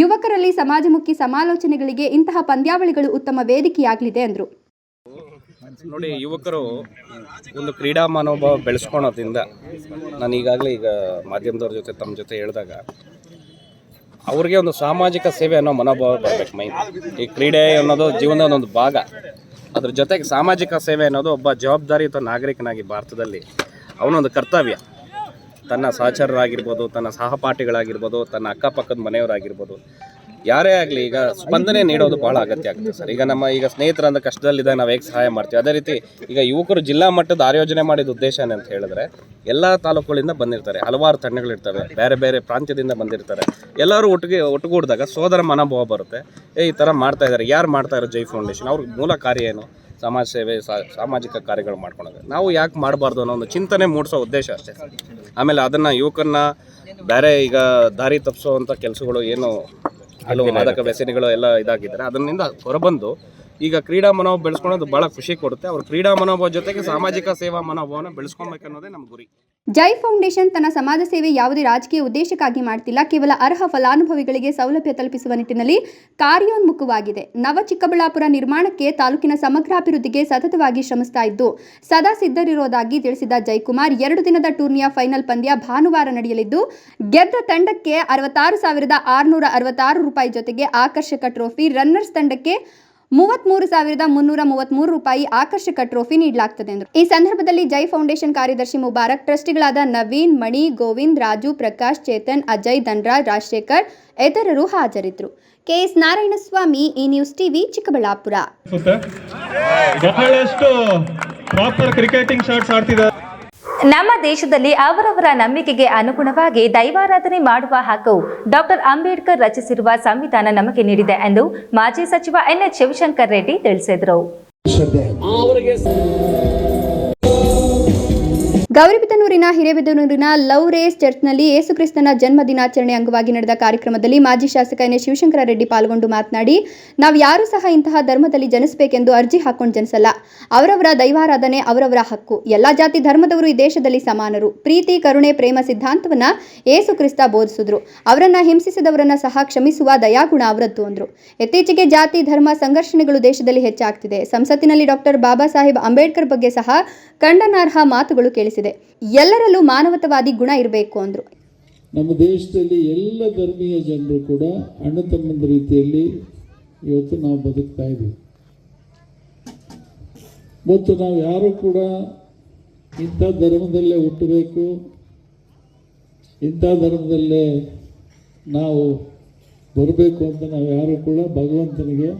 ಯುವಕರಲ್ಲಿ ಸಮಾಜಮುಖಿ ಸಮಾಲೋಚನೆಗಳಿಗೆ ಇಂತಹ ಪಂದ್ಯಾವಳಿಗಳು ಉತ್ತಮ ವೇದಿಕೆಯಾಗಲಿದೆ ಎಂದರು. ನೋಡಿ, ಯುವಕರು ಒಂದು ಕ್ರೀಡಾ ಮನೋಭಾವ ಬೆಳೆಸ್ಕೊಳೋದ್ರಿಂದ ನಾನು ಈಗಾಗಲೇ ಮಾಧ್ಯಮದವ್ರ ಜೊತೆ ತಮ್ಮ ಜೊತೆ ಹೇಳಿದಾಗ ಅವ್ರಿಗೆ ಒಂದು ಸಾಮಾಜಿಕ ಸೇವೆ ಅನ್ನೋ ಮನೋಭಾವ ಬರಬೇಕು. ಮೈನ್ ಈ ಕ್ರೀಡೆ ಅನ್ನೋದು ಜೀವನದ ಒಂದು ಭಾಗ. ಅದ್ರ ಜೊತೆಗೆ ಸಾಮಾಜಿಕ ಸೇವೆ ಅನ್ನೋದು ಒಬ್ಬ ಜವಾಬ್ದಾರಿಯುತ ನಾಗರಿಕನಾಗಿ ಭಾರತದಲ್ಲಿ ಅವನೊಂದು ಕರ್ತವ್ಯ. ತನ್ನ ಸಹಚರರಾಗಿರ್ಬೋದು, ತನ್ನ ಸಹಪಾಠಿಗಳಾಗಿರ್ಬೋದು, ತನ್ನ ಅಕ್ಕಪಕ್ಕದ ಮನೆಯವರಾಗಿರ್ಬೋದು, ಯಾರೇ ಆಗಲಿ ಈಗ ಸ್ಪಂದನೆ ನೀಡೋದು ಭಾಳ ಅಗತ್ಯ ಆಗುತ್ತೆ ಸರ್. ಈಗ ನಮ್ಮ ಕಸ್ನೇಹಿತರಂದ ಕಷ್ಟದಲ್ಲಿದ್ದಾಗ ನಾವು ಹೇಗೆ ಸಹಾಯ ಮಾಡ್ತೀವಿ, ಅದೇ ರೀತಿ ಈಗ ಯುವಕರು ಜಿಲ್ಲಾ ಮಟ್ಟದ ಆಯೋಜನೆ ಮಾಡಿದ ಉದ್ದೇಶ ಏನಂತ ಹೇಳಿದ್ರೆ, ಎಲ್ಲ ತಾಲೂಕುಗಳಿಂದ ಬಂದಿರ್ತಾರೆ, ಹಲವಾರು ತಂಡಗಳಿರ್ತವೆ, ಬೇರೆ ಬೇರೆ ಪ್ರಾಂತ್ಯದಿಂದ ಬಂದಿರ್ತಾರೆ. ಎಲ್ಲರೂ ಒಟ್ಟುಗೂಡಿದಾಗ ಸೋದರ ಮನೋಭಾವ ಬರುತ್ತೆ. ಈ ಥರ ಮಾಡ್ತಾ ಇದ್ದಾರೆ, ಯಾರು ಮಾಡ್ತಾ ಇರೋ ಜೈ ಫೌಂಡೇಶನ್ ಅವ್ರ ಮೂಲ ಕಾರ್ಯ ಏನು, ಸಮಾಜ ಸೇವೆ, ಸಾಮಾಜಿಕ ಕಾರ್ಯಗಳು ಮಾಡ್ಕೊಳೋದು. ನಾವು ಯಾಕೆ ಮಾಡಬಾರ್ದು ಅನ್ನೋ ಒಂದು ಚಿಂತನೆ ಮೂಡಿಸೋ ಉದ್ದೇಶ ಅಷ್ಟೇ. ಆಮೇಲೆ ಅದನ್ನು ಯುವಕರನ್ನ ಬೇರೆ ಈಗ ದಾರಿ ತಪ್ಪಿಸೋವಂಥ ಕೆಲಸಗಳು ಏನು ಕೆಲವು ಮಾದಕ ವ್ಯಸನಿಗಳು ಎಲ್ಲ ಇದಾಗಿದ್ದಾರೆ, ಅದರಿಂದ ಹೊರಬಂದು ಈಗ ಕ್ರೀಡಾ ಮನೋಭಾವ ಬೆಳೆಸ್ಕೊಳ್ಳೋದು ಭಾಳ ಖುಷಿ ಕೊಡುತ್ತೆ. ಅವರು ಕ್ರೀಡಾ ಮನೋಭಾವ ಜೊತೆಗೆ ಸಾಮಾಜಿಕ ಸೇವಾ ಮನೋಭಾವನ ಬೆಳೆಸ್ಕೊಬೇಕನ್ನೋದೇ ನಮ್ಮ ಗುರಿ. ಜೈ ಫೌಂಡೇಶನ್ ತನ್ನ ಸಮಾಜ ಸೇವೆ ಯಾವುದೇ ರಾಜಕೀಯ ಉದ್ದೇಶಕ್ಕಾಗಿ ಮಾಡ್ತಿಲ್ಲ, ಕೇವಲ ಅರ್ಹ ಫಲಾನುಭವಿಗಳಿಗೆ ಸೌಲಭ್ಯ ತಲುಪಿಸುವ ನಿಟ್ಟಿನಲ್ಲಿ ಕಾರ್ಯೋನ್ಮುಖವಾಗಿದೆ. ನವ ಚಿಕ್ಕಬಳ್ಳಾಪುರ ನಿರ್ಮಾಣಕ್ಕೆ ತಾಲೂಕಿನ ಸಮಗ್ರ ಅಭಿವೃದ್ಧಿಗೆ ಸತತವಾಗಿ ಶ್ರಮಿಸ್ತಾ ಇದ್ದು ಸದಾ ಸಿದ್ಧರಿರೋದಾಗಿ ತಿಳಿಸಿದ ಜೈಕುಮಾರ್, 2 ದಿನದ ಟೂರ್ನಿಯ ಫೈನಲ್ ಪಂದ್ಯ ಭಾನುವಾರ ನಡೆಯಲಿದ್ದು ಗೆದ್ದ ತಂಡಕ್ಕೆ 66,666 ರೂಪಾಯಿ ಜೊತೆಗೆ ಆಕರ್ಷಕ ಟ್ರೋಫಿ, ರನ್ನರ್ಸ್ ತಂಡಕ್ಕೆ 33,333 ರೂಪಾಯಿ ಆಕರ್ಷಕ ಟ್ರೋಫಿ ನೀಡಲಾಗುತ್ತದೆ ಎಂದರು. ಈ ಸಂದರ್ಭದಲ್ಲಿ ಜೈ ಫೌಂಡೇಶನ್ ಕಾರ್ಯದರ್ಶಿ ಮುಬಾರಕ್, ಟ್ರಸ್ಟಿಗಳಾದ ನವೀನ್, ಮಣಿ, ಗೋವಿಂದ್, ರಾಜು, ಪ್ರಕಾಶ್, ಚೇತನ್, ಅಜಯ್, ಧನ್ರಾಜ್, ರಾಜಶೇಖರ್ ಇತರರು ಹಾಜರಿದ್ದರು. ಕೆಎಸ್ ನಾರಾಯಣಸ್ವಾಮಿ, ಈ ನ್ಯೂಸ್ ಟಿವಿ, ಚಿಕ್ಕಬಳ್ಳಾಪುರ. ಬಹಳಷ್ಟು ಪ್ರಾಪರ್ ಕ್ರಿಕೆಟಿಂಗ್ ಶಾಟ್ಸ್ ಆಡ್ತಿದ್ದಾರೆ. ನಮ್ಮ ದೇಶದಲ್ಲಿ ಅವರವರ ನಂಬಿಕೆಗೆ ಅನುಗುಣವಾಗಿ ದೈವಾರಾಧನೆ ಮಾಡುವ ಹಕ್ಕು ಡಾಕ್ಟರ್ ಅಂಬೇಡ್ಕರ್ ರಚಿಸಿರುವ ಸಂವಿಧಾನ ನಮಗೆ ನೀಡಿದೆ ಎಂದು ಮಾಜಿ ಸಚಿವ ಎನ್.ಎಚ್. ಶಿವಶಂಕರ್ ರೆಡ್ಡಿ ತಿಳಿಸಿದರು. ಗೌರಿಬಿದನೂರಿನ ಹಿರೇಬಿದನೂರಿನ ಲವ್ ರೇಸ್ ಚರ್ಚ್ನಲ್ಲಿ ಯೇಸುಕ್ರಿಸ್ತನ ಜನ್ಮ ದಿನಾಚರಣೆ ಅಂಗವಾಗಿ ನಡೆದ ಕಾರ್ಯಕ್ರಮದಲ್ಲಿ ಮಾಜಿ ಶಾಸಕ ಎನ್.ಎಚ್. ಶಿವಶಂಕರ ರೆಡ್ಡಿ ಪಾಲ್ಗೊಂಡು ಮಾತನಾಡಿ, ನಾವು ಯಾರೂ ಸಹ ಇಂತಹ ಧರ್ಮದಲ್ಲಿ ಜನಿಸಬೇಕೆಂದು ಅರ್ಜಿ ಹಾಕೊಂಡು ಜನಿಸಲ್ಲ. ಅವರವರ ದೈವಾರಾಧನೆ ಅವರವರ ಹಕ್ಕು. ಎಲ್ಲ ಜಾತಿ ಧರ್ಮದವರು ಈ ದೇಶದಲ್ಲಿ ಸಮಾನರು. ಪ್ರೀತಿ, ಕರುಣೆ, ಪ್ರೇಮ ಸಿದ್ಧಾಂತವನ್ನ ಯೇಸುಕ್ರಿಸ್ತ ಬೋಧಿಸಿದ್ರು. ಅವರನ್ನ ಹಿಂಸಿಸಿದವರನ್ನ ಸಹ ಕ್ಷಮಿಸುವ ದಯಾಗುಣ ಅವರದ್ದು ಅಂದ್ರು. ಇತ್ತೀಚೆಗೆ ಜಾತಿ ಧರ್ಮ ಸಂಘರ್ಷಣೆಗಳು ದೇಶದಲ್ಲಿ ಹೆಚ್ಚಾಗ್ತಿದೆ. ಸಂಸತ್ತಿನಲ್ಲಿ ಡಾಕ್ಟರ್ ಬಾಬಾ ಸಾಹೇಬ್ ಅಂಬೇಡ್ಕರ್ ಬಗ್ಗೆ ಸಹ ಖಂಡನಾರ್ಹ ಮಾತುಗಳು ಕೇಳಿಸಿದೆ. ಎಲ್ಲರಲ್ಲೂ ಮಾನವತಾವಾದಿ ಗುಣ ಇರಬೇಕು ಅಂದ್ರು. ನಮ್ಮ ದೇಶದಲ್ಲಿ ಎಲ್ಲ ಧರ್ಮೀಯ ಜನರು ಕೂಡ ಅಣ್ಣ ತಮ್ಮಂದ ರೀತಿಯಲ್ಲಿ ಇವತ್ತು ನಾವು ಬದುಕ್ತಾ ಇದ್ದೀವಿ. ಮತ್ತು ನಾವು ಯಾರು ಕೂಡ ಇಂಥ ಧರ್ಮದಲ್ಲೇ ಹುಟ್ಟಬೇಕು, ಇಂಥ ಧರ್ಮದಲ್ಲೇ ನಾವು ಬರಬೇಕು ಅಂತ ನಾವು ಯಾರು ಕೂಡ ಭಗವಂತನಿಗೆ,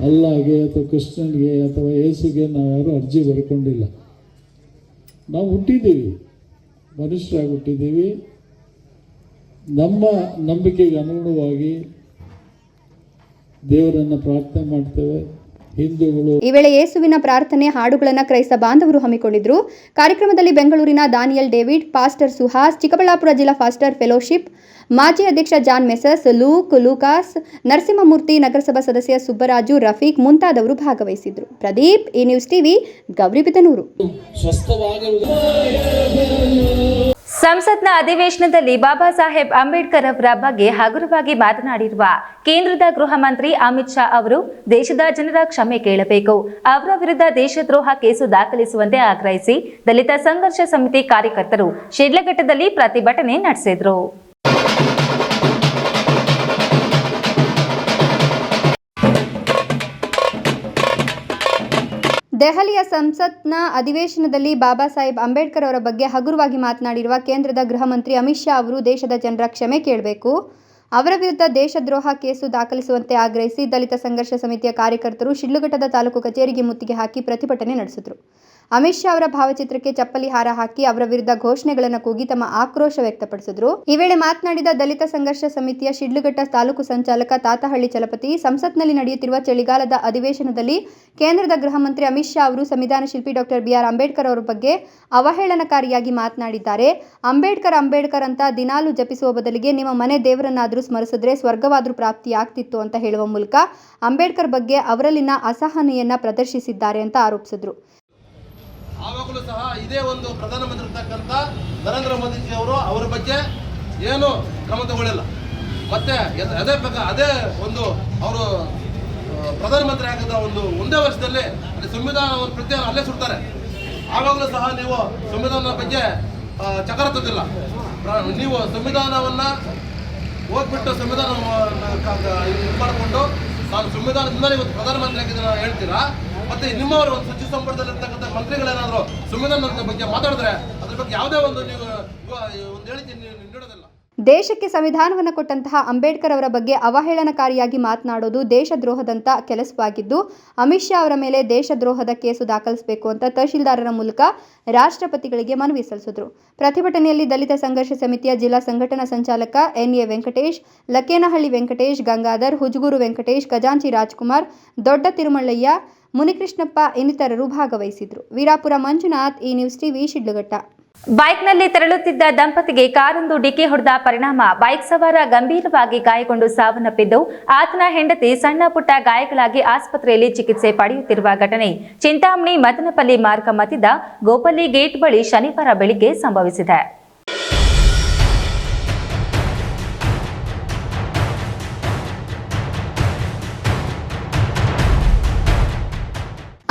ಅಲ್ಲಾಗೆ ಅಥವಾ ಕೃಷ್ಣನಿಗೆ ಅಥವಾ ಯೇಸುಗೆ ನಾವು ಯಾರು ಅರ್ಜಿ ಬರ್ಕೊಂಡಿಲ್ಲ. ನಾವು ಹುಟ್ಟಿದ್ದೀವಿ, ಮನುಷ್ಯರಾಗಿ ಹುಟ್ಟಿದ್ದೀವಿ. ನಮ್ಮ ನಂಬಿಕೆಗೆ ಅನುಗುಣವಾಗಿ ದೇವರನ್ನು ಪ್ರಾರ್ಥನೆ ಮಾಡ್ತೇವೆ. ಹಿಂದೂಗಳು ಈ ವೇಳೆ ಯೇಸುವಿನ ಪ್ರಾರ್ಥನೆ ಹಾಡುಗಳನ್ನು ಕ್ರೈಸ್ತ ಬಾಂಧವರು ಹಮ್ಮಿಕೊಂಡಿದ್ರು. ಕಾರ್ಯಕ್ರಮದಲ್ಲಿ ಬೆಂಗಳೂರಿನ ದಾನಿಯಲ್ ಡೇವಿಡ್, ಪಾಸ್ಟರ್ ಸುಹಾಸ್, ಚಿಕ್ಕಬಳ್ಳಾಪುರ ಜಿಲ್ಲಾ ಫಾಸ್ಟರ್ ಫೆಲೋಶಿಪ್ ಮಾಜಿ ಅಧ್ಯಕ್ಷ ಜಾನ್ ಮೆಸಸ್, ಲೂಕಾಸ್, ನರಸಿಂಹಮೂರ್ತಿ, ನಗರಸಭಾ ಸದಸ್ಯ ಸುಬ್ಬರಾಜು, ರಫೀಕ್ ಮುಂತಾದವರು ಭಾಗವಹಿಸಿದ್ರು. ಪ್ರದೀಪ್, ಈ ನ್ಯೂಸ್ ಟಿವಿ, ಗೌರಿಬಿದನೂರು. ಸಂಸತ್ನ ಅಧಿವೇಶನದಲ್ಲಿ ಬಾಬಾ ಸಾಹೇಬ್ ಅಂಬೇಡ್ಕರ್ ಅವರ ಬಗ್ಗೆ ಹಗುರವಾಗಿ ಮಾತನಾಡಿರುವ ಕೇಂದ್ರದ ಗೃಹ ಮಂತ್ರಿ ಅಮಿತ್ ಶಾ ಅವರು ದೇಶದ ಜನರ ಕ್ಷಮೆ ಕೇಳಬೇಕು, ಅವರ ವಿರುದ್ಧ ದೇಶದ್ರೋಹ ಕೇಸು ದಾಖಲಿಸುವಂತೆ ಆಗ್ರಹಿಸಿ ದಲಿತ ಸಂಘರ್ಷ ಸಮಿತಿ ಕಾರ್ಯಕರ್ತರು ಶಿಡ್ಲಘಟ್ಟದಲ್ಲಿ ಪ್ರತಿಭಟನೆ ನಡೆಸಿದರು. ದೆಹಲಿಯ ಸಂಸತ್ನ ಅಧಿವೇಶನದಲ್ಲಿ ಬಾಬಾ ಸಾಹೇಬ್ ಅಂಬೇಡ್ಕರ್ ಅವರ ಬಗ್ಗೆ ಹಗುರವಾಗಿ ಮಾತನಾಡಿರುವ ಕೇಂದ್ರದ ಗೃಹ ಮಂತ್ರಿ ಅಮಿತ್ ಶಾ ಅವರು ದೇಶದ ಜನರ ಕ್ಷಮೆ ಕೇಳಬೇಕು, ಅವರ ವಿರುದ್ಧ ದೇಶದ್ರೋಹ ಕೇಸು ದಾಖಲಿಸುವಂತೆ ಆಗ್ರಹಿಸಿ ದಲಿತ ಸಂಘರ್ಷ ಸಮಿತಿಯ ಕಾರ್ಯಕರ್ತರು ಶಿಡ್ಲಘಟ್ಟದ ತಾಲೂಕು ಕಚೇರಿಗೆ ಮುತ್ತಿಗೆ ಹಾಕಿ ಪ್ರತಿಭಟನೆ ನಡೆಸಿದರು. ಅಮಿತ್ ಶಾ ಅವರ ಭಾವಚಿತ್ರಕ್ಕೆ ಚಪ್ಪಲಿ ಹಾರ ಹಾಕಿ ಅವರ ವಿರುದ್ಧ ಘೋಷಣೆಗಳನ್ನು ಕೂಗಿ ತಮ್ಮ ಆಕ್ರೋಶ ವ್ಯಕ್ತಪಡಿಸಿದರು. ಈ ವೇಳೆ ಮಾತನಾಡಿದ ದಲಿತ ಸಂಘರ್ಷ ಸಮಿತಿಯ ಶಿಡ್ಲಘಟ್ಟ ತಾಲೂಕು ಸಂಚಾಲಕ ತಾತಹಳ್ಳಿ ಚಲಪತಿ, ಸಂಸತ್ನಲ್ಲಿ ನಡೆಯುತ್ತಿರುವ ಚಳಿಗಾಲದ ಅಧಿವೇಶನದಲ್ಲಿ ಕೇಂದ್ರದ ಗೃಹ ಮಂತ್ರಿ ಅಮಿತ್ ಶಾ ಅವರು ಸಂವಿಧಾನ ಶಿಲ್ಪಿ ಡಾಕ್ಟರ್ BR ಅಂಬೇಡ್ಕರ್ ಅವರ ಬಗ್ಗೆ ಅವಹೇಳನಕಾರಿಯಾಗಿ ಮಾತನಾಡಿದ್ದಾರೆ. ಅಂಬೇಡ್ಕರ್ ಅಂತ ದಿನಾಲು ಜಪಿಸುವ ಬದಲಿಗೆ ನಿಮ್ಮ ಮನೆ ದೇವರನ್ನಾದರೂ ಸ್ಮರಿಸಿದ್ರೆ ಸ್ವರ್ಗವಾದರೂ ಪ್ರಾಪ್ತಿಯಾಗ್ತಿತ್ತು ಅಂತ ಹೇಳುವ ಮೂಲಕ ಅಂಬೇಡ್ಕರ್ ಬಗ್ಗೆ ಅವರಲ್ಲಿನ ಅಸಹನೆಯನ್ನ ಪ್ರದರ್ಶಿಸಿದ್ದಾರೆ ಅಂತ ಆರೋಪಿಸಿದರು. ಆವಾಗಲೂ ಸಹ ಇದೇ ಒಂದು ಪ್ರಧಾನಮಂತ್ರಿ ಇರ್ತಕ್ಕಂಥ ನರೇಂದ್ರ ಮೋದಿಜಿ ಅವರು ಅವರ ಬಗ್ಗೆ ಏನು ಕ್ರಮ ತಗೊಳ್ಳಿಲ್ಲ. ಮತ್ತೆ ಅದೇ ಒಂದು ಅವರು ಪ್ರಧಾನಮಂತ್ರಿ ಆಗಿದ್ದ ಒಂದೇ ವರ್ಷದಲ್ಲಿ ಅಲ್ಲಿ ಸಂವಿಧಾನವನ್ನು ಪ್ರತಿಯನ್ನು ಅಲ್ಲೇ ಸುಡ್ತಾರೆ. ಆವಾಗಲೂ ಸಹ ನೀವು ಸಂವಿಧಾನದ ಬಗ್ಗೆ ಚಕಾರ ತದ್ದಿಲ್ಲ. ನೀವು ಸಂವಿಧಾನವನ್ನು ಹೋಗ್ಬಿಟ್ಟು ಸಂವಿಧಾನ ಇದು ಮಾಡಿಕೊಂಡು ನಾನು ಸಂವಿಧಾನದಿಂದ ಇವತ್ತು ಪ್ರಧಾನಮಂತ್ರಿ ಆಗಿದ್ದ ಹೇಳ್ತೀರಾ. ಮತ್ತೆ ನಿಮ್ಮವರು ಒಂದು ಸಚಿವ ಸಂಪುಟದಲ್ಲಿರ್ತಕ್ಕಂಥ ಮಂತ್ರಿಗಳೇನಾದರೂ ಸಂವಿಧಾನದ ಬಗ್ಗೆ ಮಾತಾಡಿದ್ರೆ ಅದ್ರ ಬಗ್ಗೆ ಯಾವುದೇ ಒಂದು ನೀವು ಒಂದು ಹೇಳಿಕೆ ನೀಡೋದಿಲ್ಲ. ದೇಶಕ್ಕೆ ಸಂವಿಧಾನವನ್ನು ಕೊಟ್ಟಂತಹ ಅಂಬೇಡ್ಕರ್ ಅವರ ಬಗ್ಗೆ ಅವಹೇಳನಕಾರಿಯಾಗಿ ಮಾತನಾಡೋದು ದೇಶದ್ರೋಹದಂತ ಕೆಲಸವಾಗಿದ್ದು, ಅಮಿತ್ ಶಾ ಅವರ ಮೇಲೆ ದೇಶದ್ರೋಹದ ಕೇಸು ದಾಖಲಿಸಬೇಕು ಅಂತ ತಹಶೀಲ್ದಾರರ ಮೂಲಕ ರಾಷ್ಟ್ರಪತಿಗಳಿಗೆ ಮನವಿ ಸಲ್ಲಿಸಿದರು. ಪ್ರತಿಭಟನೆಯಲ್ಲಿ ದಲಿತ ಸಂಘರ್ಷ ಸಮಿತಿಯ ಜಿಲ್ಲಾ ಸಂಘಟನಾ ಸಂಚಾಲಕ NA ವೆಂಕಟೇಶ್, ಲಕ್ಕೇನಹಳ್ಳಿ ವೆಂಕಟೇಶ್, ಗಂಗಾಧರ್, ಹುಜಗೂರು ವೆಂಕಟೇಶ್, ಖಜಾಂಚಿ ರಾಜ್ಕುಮಾರ್, ದೊಡ್ಡ ತಿರುಮಳ್ಳಯ್ಯ, ಮುನಿಕೃಷ್ಣಪ್ಪ ಇನ್ನಿತರರು ಭಾಗವಹಿಸಿದ್ರು. ವೀರಾಪುರ ಮಂಜುನಾಥ್, ಈ ನ್ಯೂಸ್ ಟಿವಿ, ಶಿಡ್ಲಘಟ್ಟ. ಬೈಕ್ನಲ್ಲಿ ತೆರಳುತ್ತಿದ್ದ ದಂಪತಿಗೆ ಕಾರೊಂದು ಡಿಕ್ಕಿ ಹೊಡೆದ ಪರಿಣಾಮ ಬೈಕ್ ಸವಾರ ಗಂಭೀರವಾಗಿ ಗಾಯಗೊಂಡು ಸಾವನ್ನಪ್ಪಿದ್ದು, ಆತನ ಹೆಂಡತಿ ಸಣ್ಣ ಪುಟ್ಟ ಗಾಯಗಳಾಗಿ ಆಸ್ಪತ್ರೆಯಲ್ಲಿ ಚಿಕಿತ್ಸೆ ಪಡೆಯುತ್ತಿರುವ ಘಟನೆ ಚಿಂತಾಮಣಿ ಮದನಪಲ್ಲಿ ಮಾರ್ಗ ಮಧ್ಯದ ಗೋಪಲ್ಲಿ ಗೇಟ್ ಬಳಿ ಶನಿವಾರ ಬೆಳಿಗ್ಗೆ ಸಂಭವಿಸಿದೆ.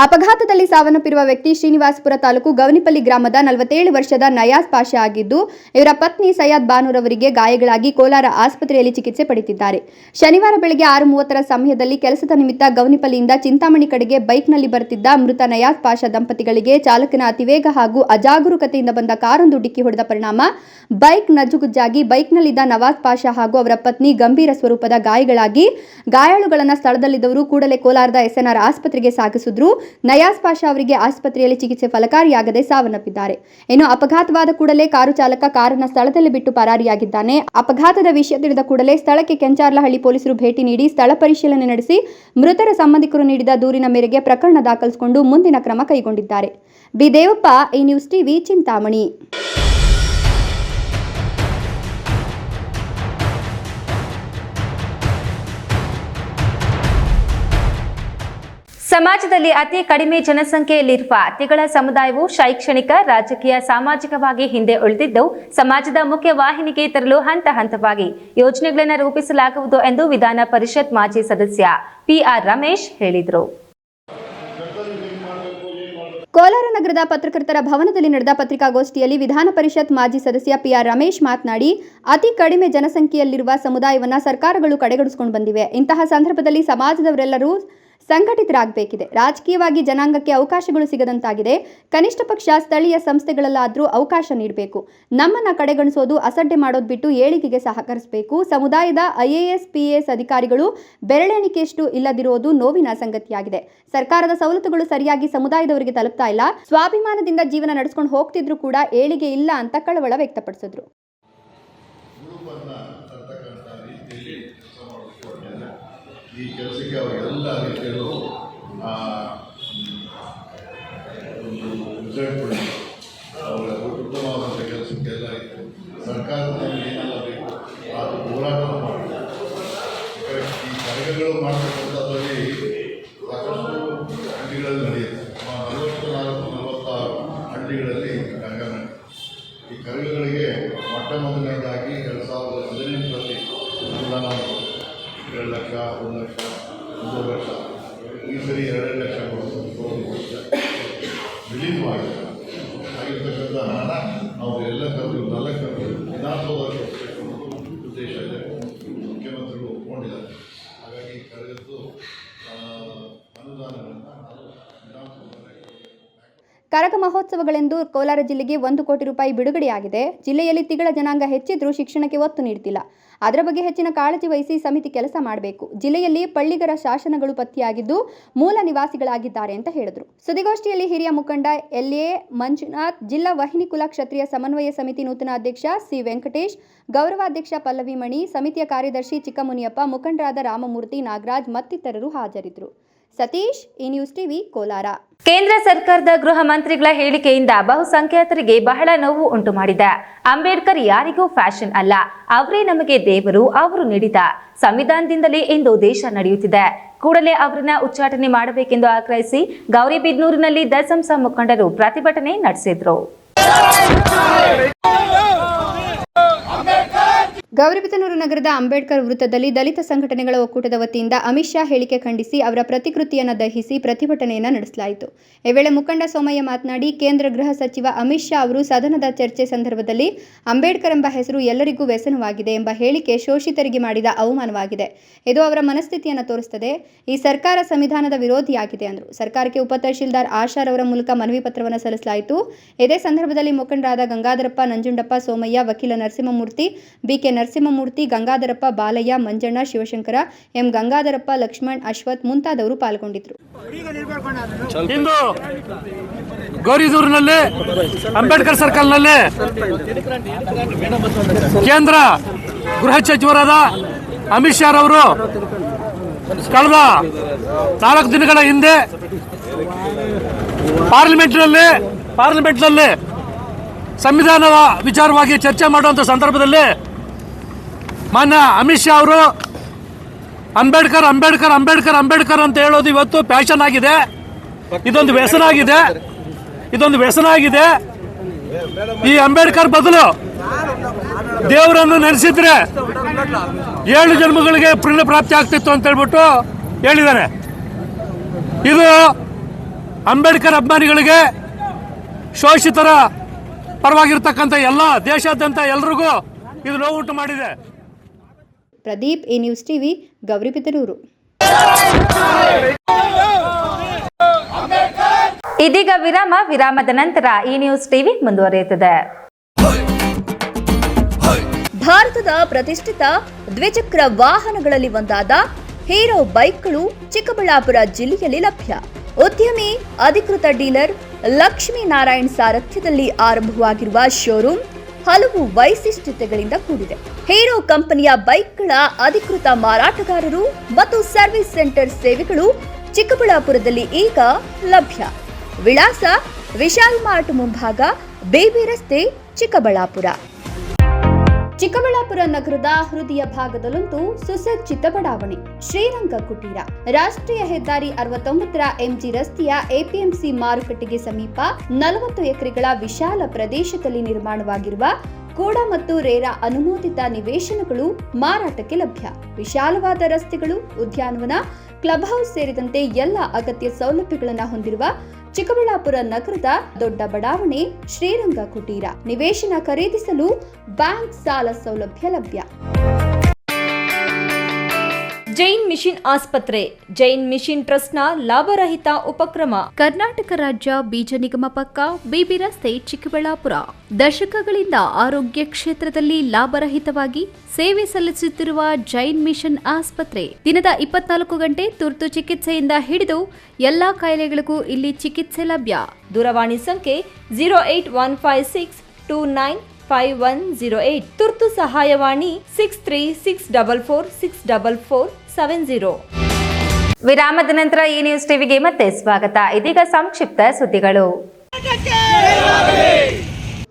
ಅಪಘಾತದಲ್ಲಿ ಸಾವನ್ನಪ್ಪಿರುವ ವ್ಯಕ್ತಿ ಶ್ರೀನಿವಾಸಪುರ ತಾಲೂಕು ಗವನಿಪಲ್ಲಿ ಗ್ರಾಮದ 47 ವರ್ಷದ ನಯಾಜ್ ಪಾಷಾ ಆಗಿದ್ದು, ಇವರ ಪತ್ನಿ ಸೈಯದ್ ಬಾನೂರ್ ಅವರಿಗೆ ಗಾಯಗಳಾಗಿ ಕೋಲಾರ ಆಸ್ಪತ್ರೆಯಲ್ಲಿ ಚಿಕಿತ್ಸೆ ಪಡೆಯುತ್ತಿದ್ದಾರೆ. ಶನಿವಾರ ಬೆಳಗ್ಗೆ 6:30 ಸಮಯದಲ್ಲಿ ಕೆಲಸದ ನಿಮಿತ್ತ ಗವನಿಪಲ್ಲಿಯಿಂದ ಚಿಂತಾಮಣಿ ಕಡೆಗೆ ಬೈಕ್ನಲ್ಲಿ ಬರುತ್ತಿದ್ದ ಮೃತ ನಯಾಜ್ ಪಾಷಾ ದಂಪತಿಗಳಿಗೆ ಚಾಲಕನ ಅತಿವೇಗ ಹಾಗೂ ಅಜಾಗರೂಕತೆಯಿಂದ ಬಂದ ಕಾರೊಂದು ಡಿಕ್ಕಿ ಹೊಡೆದ ಪರಿಣಾಮ ಬೈಕ್ ನಜ್ಜುಗುಜ್ಜಾಗಿ ಬೈಕ್ನಲ್ಲಿದ್ದ ನವಾಜ್ ಪಾಷಾ ಹಾಗೂ ಅವರ ಪತ್ನಿ ಗಂಭೀರ ಸ್ವರೂಪದ ಗಾಯಗಳಾಗಿ ಗಾಯಾಳುಗಳನ್ನು ಸ್ಥಳದಲ್ಲಿದ್ದವರು ಕೂಡಲೇ ಕೋಲಾರದ SNR ಆಸ್ಪತ್ರೆಗೆ ಸಾಗಿಸಿದ್ರು. ನಯಾಜ್ ಪಾಷಾ ಅವರಿಗೆ ಆಸ್ಪತ್ರೆಯಲ್ಲಿ ಚಿಕಿತ್ಸೆ ಫಲಕಾರಿಯಾಗದೆ ಸಾವನ್ನಪ್ಪಿದ್ದಾರೆ. ಇನ್ನು ಅಪಘಾತವಾದ ಕೂಡಲೇ ಕಾರು ಚಾಲಕ ಕಾರನ್ನ ಸ್ಥಳದಲ್ಲಿ ಬಿಟ್ಟು ಪರಾರಿಯಾಗಿದ್ದಾನೆ. ಅಪಘಾತದ ವಿಷಯ ತಿಳಿದ ಕೂಡಲೇ ಸ್ಥಳಕ್ಕೆ ಕೆಂಚಾರ್ಲಹಳ್ಳಿ ಪೊಲೀಸರು ಭೇಟಿ ನೀಡಿ ಸ್ಥಳ ಪರಿಶೀಲನೆ ನಡೆಸಿ ಮೃತರ ಸಂಬಂಧಿಕರು ನೀಡಿದ ದೂರಿನ ಮೇರೆಗೆ ಪ್ರಕರಣ ದಾಖಲಿಸಿಕೊಂಡು ಮುಂದಿನ ಕ್ರಮ ಕೈಗೊಂಡಿದ್ದಾರೆ. ಬಿ ದೇವಪ್ಪ, ಈ ನ್ಯೂಸ್ ಟಿವಿ, ಚಿಂತಾಮಣಿ. ಸಮಾಜದಲ್ಲಿ ಅತಿ ಕಡಿಮೆ ಜನಸಂಖ್ಯೆಯಲ್ಲಿರುವ ತಿಗಳ ಸಮುದಾಯವು ಶೈಕ್ಷಣಿಕ, ರಾಜಕೀಯ, ಸಾಮಾಜಿಕವಾಗಿ ಹಿಂದೆ ಉಳಿದಿದ್ದು ಸಮಾಜದ ಮುಖ್ಯ ವಾಹಿನಿಗೆ ತರಲು ಹಂತ ಹಂತವಾಗಿ ಯೋಜನೆಗಳನ್ನು ರೂಪಿಸಲಾಗುವುದು ಎಂದು ವಿಧಾನ ಪರಿಷತ್ ಮಾಜಿ ಸದಸ್ಯ PR ರಮೇಶ್ ಹೇಳಿದರು. ಕೋಲಾರ ನಗರದ ಪತ್ರಕರ್ತರ ಭವನದಲ್ಲಿ ನಡೆದ ಪತ್ರಿಕಾಗೋಷ್ಠಿಯಲ್ಲಿ ವಿಧಾನ ಪರಿಷತ್ ಮಾಜಿ ಸದಸ್ಯ ಪಿಆರ್ ರಮೇಶ್ ಮಾತನಾಡಿ, ಅತಿ ಕಡಿಮೆ ಜನಸಂಖ್ಯೆಯಲ್ಲಿರುವ ಸಮುದಾಯವನ್ನು ಸರ್ಕಾರಗಳು ಕಡೆಗಣಿಸಿಕೊಂಡು ಬಂದಿವೆ. ಇಂತಹ ಸಂದರ್ಭದಲ್ಲಿ ಸಮಾಜದವರೆಲ್ಲರೂ ಸಂಘಟಿತರಾಗಬೇಕಿದೆ. ರಾಜಕೀಯವಾಗಿ ಜನಾಂಗಕ್ಕೆ ಅವಕಾಶಗಳು ಸಿಗದಂತಾಗಿದೆ. ಕನಿಷ್ಠ ಪಕ್ಷ ಸ್ಥಳೀಯ ಸಂಸ್ಥೆಗಳಲ್ಲಾದರೂ ಅವಕಾಶ ನೀಡಬೇಕು. ನಮ್ಮನ್ನ ಕಡೆಗಣಿಸೋದು, ಅಸಡ್ಡೆ ಮಾಡೋದು ಬಿಟ್ಟು ಏಳಿಗೆಗೆ ಸಹಕರಿಸಬೇಕು. ಸಮುದಾಯದ IAS PAS ಅಧಿಕಾರಿಗಳು ಬೆರಳೆಣಿಕೆಯಷ್ಟು ಇಲ್ಲದಿರುವುದು ನೋವಿನ ಸಂಗತಿಯಾಗಿದೆ. ಸರ್ಕಾರದ ಸವಲತ್ತುಗಳು ಸರಿಯಾಗಿ ಸಮುದಾಯದವರಿಗೆ ತಲುಪ್ತಾ ಇಲ್ಲ. ಸ್ವಾಭಿಮಾನದಿಂದ ಜೀವನ ನಡೆಸ್ಕೊಂಡು ಹೋಗ್ತಿದ್ರು ಕೂಡ ಏಳಿಗೆ ಇಲ್ಲ ಅಂತ ಕಳವಳ ವ್ಯಕ್ತಪಡಿಸಿದ್ರು. ಈ ಕೆಲಸಕ್ಕೆ ಅವರೆಲ್ಲ ರೀತಿಯಲ್ಲೂ ರಿಸಲ್ಟ್ ಕೊಡಿ. ಅವರ ಉತ್ತಮವಾದಂಥ ಕೆಲಸಕ್ಕೆಲ್ಲ ಸರ್ಕಾರದಲ್ಲಿ ಏನೆಲ್ಲ ಬೇಕು ಅದು ಹೋರಾಟ ಮಾಡಬೇಕು. ಈ ಕಾರ್ಯಗಳು ಮಾಡತಕ್ಕಂಥದ್ರಲ್ಲಿ ಸಾಕಷ್ಟು ಹಳ್ಳಿಗಳಲ್ಲಿ ನಡೆಯುತ್ತೆ. 44-46 ಹಳ್ಳಿಗಳಲ್ಲಿ ಕರಗ ನಡೆಯುತ್ತೆ. ಈ ಕರಗಗಳಿಗೆ ಮೊಟ್ಟ ಮೊದಲನೇದಾಗಿ 2018ರಲ್ಲಿ ಅನುದಾನ 2 ಲಕ್ಷ, 1 ಲಕ್ಷ, 1 ಲಕ್ಷ, ಈ ಸರಿ 2 ಲಕ್ಷ ರಿಲೀಸ್ ಮಾಡಿದ್ದಾರೆ. ಆಗಿರ್ತಕ್ಕಂಥ ಹಣ ನಾವು ಎಲ್ಲ ಕರೆದು 4 ವಿಧಾನಸೌಧಕ್ಕೆ ಉದ್ದೇಶ ಇದೆ. ಮುಖ್ಯಮಂತ್ರಿಗಳು ಒಪ್ಕೊಂಡಿದ್ದಾರೆ. ಹಾಗಾಗಿ ಕರೆದು ಅನುದಾನಗಳನ್ನು ನಾವು ವಿಧಾನಸೌಧಕ್ಕೆ ಕರಗ ಮಹೋತ್ಸವಗಳೆಂದು ಕೋಲಾರ ಜಿಲ್ಲೆಗೆ 1 ಕೋಟಿ ರೂಪಾಯಿ ಬಿಡುಗಡೆಯಾಗಿದೆ. ಜಿಲ್ಲೆಯಲ್ಲಿ ತಿಗಳ ಜನಾಂಗ ಹೆಚ್ಚಿದ್ರೂ ಶಿಕ್ಷಣಕ್ಕೆ ಒತ್ತು ನೀಡುತ್ತಿಲ್ಲ. ಅದರ ಬಗ್ಗೆ ಹೆಚ್ಚಿನ ಕಾಳಜಿ ವಹಿಸಿ ಸಮಿತಿ ಕೆಲಸ ಮಾಡಬೇಕು. ಜಿಲ್ಲೆಯಲ್ಲಿ ಪಳ್ಳಿಗರ ಶಾಸನಗಳು ಪತ್ತೆಯಾಗಿದ್ದು ಮೂಲ ನಿವಾಸಿಗಳಾಗಿದ್ದಾರೆ ಅಂತ ಹೇಳಿದ್ರು. ಸುದ್ದಿಗೋಷ್ಠಿಯಲ್ಲಿ ಹಿರಿಯ ಮುಖಂಡ LA ಮಂಜುನಾಥ್, ಜಿಲ್ಲಾ ವಾಹಿನಿ ಕುಲ ಕ್ಷತ್ರಿಯ ಸಮನ್ವಯ ಸಮಿತಿ ನೂತನ ಅಧ್ಯಕ್ಷ C ವೆಂಕಟೇಶ್, ಗೌರವಾಧ್ಯಕ್ಷ ಪಲ್ಲವಿ ಮಣಿ, ಸಮಿತಿಯ ಕಾರ್ಯದರ್ಶಿ ಚಿಕ್ಕಮುನಿಯಪ್ಪ, ಮುಖಂಡರಾದ ರಾಮಮೂರ್ತಿ, ನಾಗರಾಜ್ ಮತ್ತಿತರರು ಹಾಜರಿದ್ದರು. Satish, news TV, Kolar. ಕೇಂದ್ರ ಸರ್ಕಾರದ ಗೃಹ ಮಂತ್ರಿಗಳ ಹೇಳಿಕೆಯಿಂದ ಬಹುಸಂಖ್ಯಾತರಿಗೆ ಬಹಳ ನೋವು ಉಂಟು ಮಾಡಿದೆ. ಅಂಬೇಡ್ಕರ್ ಯಾರಿಗೂ ಫ್ಯಾಷನ್ ಅಲ್ಲ, ಅವರೇ ನಮಗೆ ದೇವರು, ಅವರು ನೀಡಿದ ಸಂವಿಧಾನದಿಂದಲೇ ಇಂದು ದೇಶ ನಡೆಯುತ್ತಿದೆ. ಕೂಡಲೇ ಅವರನ್ನ ಉಚ್ಚಾಟನೆ ಮಾಡಬೇಕೆಂದು ಆಗ್ರಹಿಸಿ ಗೌರಿಬಿದನೂರಿನಲ್ಲಿ ದಸಂಸ ಮುಖಂಡರು ಪ್ರತಿಭಟನೆ ನಡೆಸಿದ್ರು. ಗೌರಿಬಿದನೂರು ನಗರದ ಅಂಬೇಡ್ಕರ್ ವೃತ್ತದಲ್ಲಿ ದಲಿತ ಸಂಘಟನೆಗಳ ಒಕ್ಕೂಟದ ವತಿಯಿಂದ ಅಮಿತ್ ಶಾ ಹೇಳಿಕೆ ಖಂಡಿಸಿ ಅವರ ಪ್ರತಿಕೃತಿಯನ್ನು ದಹಿಸಿ ಪ್ರತಿಭಟನೆಯನ್ನು ನಡೆಸಲಾಯಿತು. ಈ ವೇಳೆ ಮುಖಂಡ ಸೋಮಯ್ಯ ಮಾತನಾಡಿ, ಕೇಂದ್ರ ಗೃಹ ಸಚಿವ ಅಮಿತ್ ಶಾ ಅವರು ಸದನದ ಚರ್ಚೆ ಸಂದರ್ಭದಲ್ಲಿ ಅಂಬೇಡ್ಕರ್ ಎಂಬ ಹೆಸರು ಎಲ್ಲರಿಗೂ ವ್ಯಸನವಾಗಿದೆ ಎಂಬ ಹೇಳಿಕೆ ಶೋಷಿತರಿಗೆ ಮಾಡಿದ ಅವಮಾನವಾಗಿದೆ. ಇದು ಅವರ ಮನಸ್ಥಿತಿಯನ್ನು ತೋರಿಸುತ್ತದೆ. ಈ ಸರ್ಕಾರ ಸಂವಿಧಾನದ ವಿರೋಧಿಯಾಗಿದೆ ಎಂದರು. ಸರ್ಕಾರಕ್ಕೆ ಉಪ ತಹಶೀಲ್ದಾರ್ ಆಶಾರ್ ಅವರ ಮೂಲಕ ಮನವಿ ಪತ್ರವನ್ನು ಸಲ್ಲಿಸಲಾಯಿತು. ಇದೇ ಸಂದರ್ಭದಲ್ಲಿ ಮುಖಂಡರಾದ ಗಂಗಾಧರಪ್ಪ, ನಂಜುಂಡಪ್ಪ, ಸೋಮಯ್ಯ, ವಕೀಲ ನರಸಿಂಹಮೂರ್ತಿ, BK ನರಸಿಂಹಮೂರ್ತಿ, ಗಂಗಾಧರಪ್ಪ, ಬಾಲಯ್ಯ, ಮಂಜಣ್ಣ, ಶಿವಶಂಕರ, M ಗಂಗಾಧರಪ್ಪ, ಲಕ್ಷ್ಮಣ್, ಅಶ್ವಥ್ ಮುಂತಾದವರು ಪಾಲ್ಗೊಂಡಿದ್ದರು. ಇಂದು ಗೌರಿಬಿದನೂರಿನಲ್ಲಿ ಅಂಬೇಡ್ಕರ್ ಸರ್ಕಲ್ನಲ್ಲಿ ಕೇಂದ್ರ ಗೃಹ ಸಚಿವರಾದ ಅಮಿತ್ ಶಾ ಅವರು ಕಳೆದ 4 ದಿನಗಳ ಹಿಂದೆ ಪಾರ್ಲಿಮೆಂಟ್ನಲ್ಲಿ ಸಂವಿಧಾನ ವಿಚಾರವಾಗಿ ಚರ್ಚೆ ಮಾಡುವಂಥ ಸಂದರ್ಭದಲ್ಲಿ ಮಾನ್ಯ ಅಮಿತ್ ಶಾ ಅವರು ಅಂಬೇಡ್ಕರ್ ಅಂಬೇಡ್ಕರ್ ಅಂಬೇಡ್ಕರ್ ಅಂಬೇಡ್ಕರ್ ಅಂತ ಹೇಳೋದು ಇವತ್ತು ಫ್ಯಾಷನ್ ಆಗಿದೆ. ಇದೊಂದು ವ್ಯಸನ ಆಗಿದೆ. ಈ ಅಂಬೇಡ್ಕರ್ ಬದಲು ದೇವರನ್ನು ನೆನೆಸಿದ್ರೆ 7 ಜನ್ಮಗಳಿಗೆ ಪುಣ್ಯ ಪ್ರಾಪ್ತಿ ಆಗ್ತಿತ್ತು ಅಂತ ಹೇಳ್ಬಿಟ್ಟು ಹೇಳಿದ್ದಾರೆ. ಇದು ಅಂಬೇಡ್ಕರ್ ಅಭಿಮಾನಿಗಳಿಗೆ, ಶೋಷಿತರ ಪರವಾಗಿರ್ತಕ್ಕಂಥ ಎಲ್ಲ ದೇಶಾದ್ಯಂತ ಎಲ್ರಿಗೂ ಇದು ನೋವುಂಟು ಮಾಡಿದೆ. Pradeep, news TV, Gauribidanur. ಇದೀಗ ವಿರಾಮದ ನಂತರ ಈ ನ್ಯೂಸ್ ಟಿವಿ ಮುಂದುವರಿಯುತ್ತದೆ. ಭಾರತದ ಪ್ರತಿಷ್ಠಿತ ದ್ವಿಚಕ್ರ ವಾಹನಗಳಲ್ಲಿ ಒಂದಾದ ಹೀರೋ ಬೈಕ್ಗಳು ಚಿಕ್ಕಬಳ್ಳಾಪುರ ಜಿಲ್ಲೆಯಲ್ಲಿ ಲಭ್ಯ. ಉದ್ಯಮಿ ಅಧಿಕೃತ ಡೀಲರ್ ಲಕ್ಷ್ಮೀನಾರಾಯಣ್ ಸಾರಥ್ಯದಲ್ಲಿ ಆರಂಭವಾಗಿರುವ ಶೋರೂಮ್ ಹಲವು ವೈಶಿಷ್ಟ್ಯತೆಗಳಿಂದ ಕೂಡಿದೆ. ಹೀರೋ ಕಂಪನಿಯ ಬೈಕ್ಗಳ ಅಧಿಕೃತ ಮಾರಾಟಗಾರರು ಮತ್ತು ಸರ್ವಿಸ್ ಸೆಂಟರ್ ಸೇವೆಗಳು ಚಿಕ್ಕಬಳ್ಳಾಪುರದಲ್ಲಿ ಈಗ ಲಭ್ಯ. ವಿಳಾಸ: ವಿಶಾಲ್ ಮಾರ್ಟ್ ಮುಂಭಾಗ, ಬೇಬಿ ರಸ್ತೆ, ಚಿಕ್ಕಬಳ್ಳಾಪುರ. ಚಿಕ್ಕಬಳ್ಳಾಪುರ ನಗರದ ಹೃದಯ ಭಾಗದಲ್ಲಂತೂ ಸುಸಜ್ಜಿತ ಬಡಾವಣೆ ಶ್ರೀರಂಗ ಕುಟೀರ. ರಾಷ್ಟ್ರೀಯ ಹೆದ್ದಾರಿ 69ರ MG ರಸ್ತೆಯ APMC ಮಾರುಕಟ್ಟೆಗೆ ಸಮೀಪ 40 ಎಕರೆಗಳ ವಿಶಾಲ ಪ್ರದೇಶದಲ್ಲಿ ನಿರ್ಮಾಣವಾಗಿರುವ ಕೂಡ ಮತ್ತು ರೇರಾ ಅನುಮೋದಿತ ನಿವೇಶನಗಳು ಮಾರಾಟಕ್ಕೆ ಲಭ್ಯ. ವಿಶಾಲವಾದ ರಸ್ತೆಗಳು, ಉದ್ಯಾನವನ, ಕ್ಲಬ್ ಹೌಸ್ ಸೇರಿದಂತೆ ಎಲ್ಲ ಅಗತ್ಯ ಸೌಲಭ್ಯಗಳನ್ನು ಹೊಂದಿರುವ ಚಿಕ್ಕಬಳ್ಳಾಪುರ ನಗರದ ದೊಡ್ಡ ಬಡಾವಣೆ ಶ್ರೀರಂಗ ಕುಟೀರ. ನಿವೇಶನ ಖರೀದಿಸಲು ಬ್ಯಾಂಕ್ ಸಾಲ ಸೌಲಭ್ಯ ಲಭ್ಯ. ಜೈನ್ ಮಿಷನ್ ಆಸ್ಪತ್ರೆ ಜೈನ್ ಮಿಷನ್ ಟ್ರಸ್ಟ್ನ ಲಾಭರಹಿತ ಉಪಕ್ರಮ. ಕರ್ನಾಟಕ ರಾಜ್ಯ ಬೀಜ ನಿಗಮ ಪಕ್ಕ, ಬಿಬಿ ರಸ್ತೆ, ಚಿಕ್ಕಬಳ್ಳಾಪುರ. ದಶಕಗಳಿಂದ ಆರೋಗ್ಯ ಕ್ಷೇತ್ರದಲ್ಲಿ ಲಾಭರಹಿತವಾಗಿ ಸೇವೆ ಸಲ್ಲಿಸುತ್ತಿರುವ ಜೈನ್ ಮಿಷನ್ ಆಸ್ಪತ್ರೆ ದಿನದ 24 ಗಂಟೆ ತುರ್ತು ಚಿಕಿತ್ಸೆಯಿಂದ ಹಿಡಿದು ಎಲ್ಲಾ ಕಾಯಿಲೆಗಳಿಗೂ ಇಲ್ಲಿ ಚಿಕಿತ್ಸೆ ಲಭ್ಯ. ದೂರವಾಣಿ ಸಂಖ್ಯೆ 08156295108. ತುರ್ತು ಸಹಾಯವಾಣಿ 6364464470. ವಿರಾಮದ ನಂತರ ಈ ನ್ಯೂಸ್ ಟಿವಿಗೆ ಮತ್ತೆ ಸ್ವಾಗತ. ಇದೀಗ ಸಂಕ್ಷಿಪ್ತ ಸುದ್ದಿಗಳು.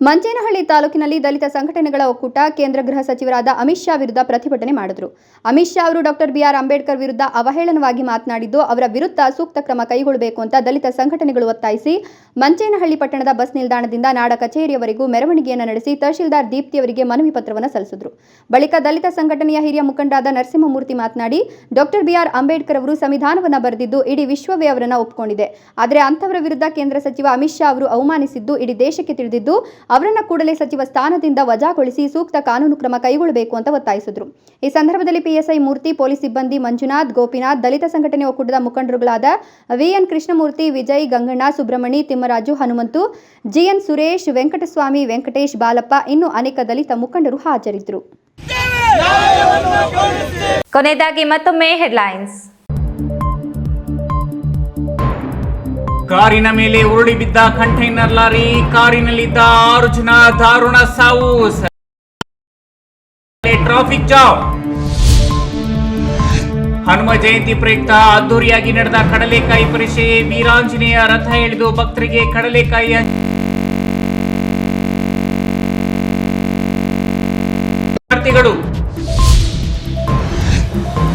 ಮಂಚೇನಹಳ್ಳಿ ತಾಲೂಕಿನಲ್ಲಿ ದಲಿತ ಸಂಘಟನೆಗಳ ಒಕ್ಕೂಟ ಕೇಂದ್ರ ಗೃಹ ಸಚಿವರಾದ ಅಮಿತ್ ಶಾ ವಿರುದ್ಧ ಪ್ರತಿಭಟನೆ ಮಾಡಿದರು. ಅಮಿತ್ ಶಾ ಅವರು ಡಾಕ್ಟರ್ BR ಅಂಬೇಡ್ಕರ್ ವಿರುದ್ಧ ಅವಹೇಳನವಾಗಿ ಮಾತನಾಡಿದ್ದು, ಅವರ ವಿರುದ್ಧ ಸೂಕ್ತ ಕ್ರಮ ಕೈಗೊಳ್ಳಬೇಕು ಅಂತ ದಲಿತ ಸಂಘಟನೆಗಳು ಒತ್ತಾಯಿಸಿ ಮಂಚೇನಹಳ್ಳಿ ಪಟ್ಟಣದ ಬಸ್ ನಿಲ್ದಾಣದಿಂದ ನಾಡ ಕಚೇರಿಯವರೆಗೂ ಮೆರವಣಿಗೆಯನ್ನು ನಡೆಸಿ ತಹಶೀಲ್ದಾರ್ ದೀಪ್ತಿ ಅವರಿಗೆ ಮನವಿ ಪತ್ರವನ್ನು ಸಲ್ಲಿಸಿದರು. ಬಳಿಕ ದಲಿತ ಸಂಘಟನೆಯ ಹಿರಿಯ ಮುಖಂಡರಾದ ನರಸಿಂಹಮೂರ್ತಿ ಮಾತನಾಡಿ, ಡಾಕ್ಟರ್ BR ಅಂಬೇಡ್ಕರ್ ಅವರು ಸಂವಿಧಾನವನ್ನು ಬರೆದಿದ್ದು ಇಡೀ ವಿಶ್ವವೇ ಅವರನ್ನು ಒಪ್ಪಿಕೊಂಡಿದೆ. ಆದರೆ ಅಂತವರ ವಿರುದ್ಧ ಕೇಂದ್ರ ಸಚಿವ ಅಮಿತ್ ಶಾ ಅವರು ಅವಮಾನಿಸಿದ್ದು ಇಡೀ ದೇಶಕ್ಕೆ ತಿಳಿದಿದ್ದು, ಅವರನ್ನ ಕೂಡಲೇ ಸಚಿವ ಸ್ಥಾನದಿಂದ ವಜಾಗೊಳಿಸಿ ಸೂಕ್ತ ಕಾನೂನು ಕ್ರಮ ಕೈಗೊಳ್ಳಬೇಕು ಅಂತ ಒತ್ತಾಯಿಸಿದರು. ಈ ಸಂದರ್ಭದಲ್ಲಿ PSI ಮೂರ್ತಿ, ಪೊಲೀಸ್ ಸಿಬ್ಬಂದಿ ಮಂಜುನಾಥ್, ಗೋಪಿನಾಥ್, ದಲಿತ ಸಂಘಟನೆ ಒಕ್ಕೂಟದ ಮುಖಂಡರುಗಳಾದ VN ಕೃಷ್ಣಮೂರ್ತಿ, ವಿಜಯ್, ಗಂಗಣ್ಣ, ಸುಬ್ರಹ್ಮಣಿ, ತಿಮ್ಮರಾಜು, ಹನುಮಂತು, GN ಸುರೇಶ್, ವೆಂಕಟಸ್ವಾಮಿ, ವೆಂಕಟೇಶ್, ಬಾಲಪ್ಪ ಇನ್ನೂ ಅನೇಕ ದಲಿತ ಮುಖಂಡರು ಹಾಜರಿದ್ದರು. ಕೊನೆಯದಾಗಿ ಮತ್ತೊಮ್ಮೆ ಹೆಡ್ಲೈನ್ಸ್. ಕಾರಿನ ಮೇಲೆ ಉರುಳಿ ಬಿದ್ದ ಕಂಟೈನರ್ ಲಾರಿ, ಕಾರಿನಲ್ಲಿದ್ದ 6 ಜನ ದಾರುಣ ಸಾವು, ಟ್ರಾಫಿಕ್ ಜಾಮ್. ಹನುಮ ಜಯಂತಿ ಪ್ರಯುಕ್ತ ಅದ್ದೂರಿಯಾಗಿ ನಡೆದ ಕಡಲೆಕಾಯಿ ಪರಿಷೆ, ವೀರಾಂಜನೇಯ ರಥ ಎಳೆದು ಭಕ್ತರಿಗೆ ಕಡಲೆಕಾಯಿ ವಿದ್ಯಾರ್ಥಿಗಳು.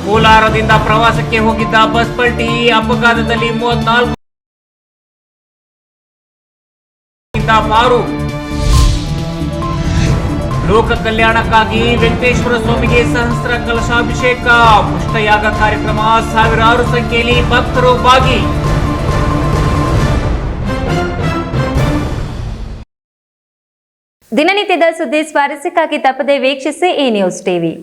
ಕೋಲಾರದಿಂದ ಪ್ರವಾಸಕ್ಕೆ ಹೋಗಿದ್ದ ಬಸ್ ಪಲ್ಟಿ, ಅಪಘಾತದಲ್ಲಿ 34 ಪಾರು. ಲೋಕ ಕಲ್ಯಾಣಕ್ಕಾಗಿ ವೆಂಕಟೇಶ್ವರ ಸ್ವಾಮಿಗೆ ಸಹಸ್ರ ಕಲಶಾಭಿಷೇಕ, ಪುಷ್ಟಯಾಗ ಕಾರ್ಯಕ್ರಮ, ಸಾವಿರಾರು ಸಂಖ್ಯೆಯಲ್ಲಿ ಭಕ್ತರು ಭಾಗಿ. ದಿನನಿತ್ಯದ ಸುದ್ದಿ ಸ್ವಾರಸ್ಯಕ್ಕಾಗಿ ತಪ್ಪದೆ ವೀಕ್ಷಿಸಿ ಈ ನ್ಯೂಸ್ ಟಿವಿ.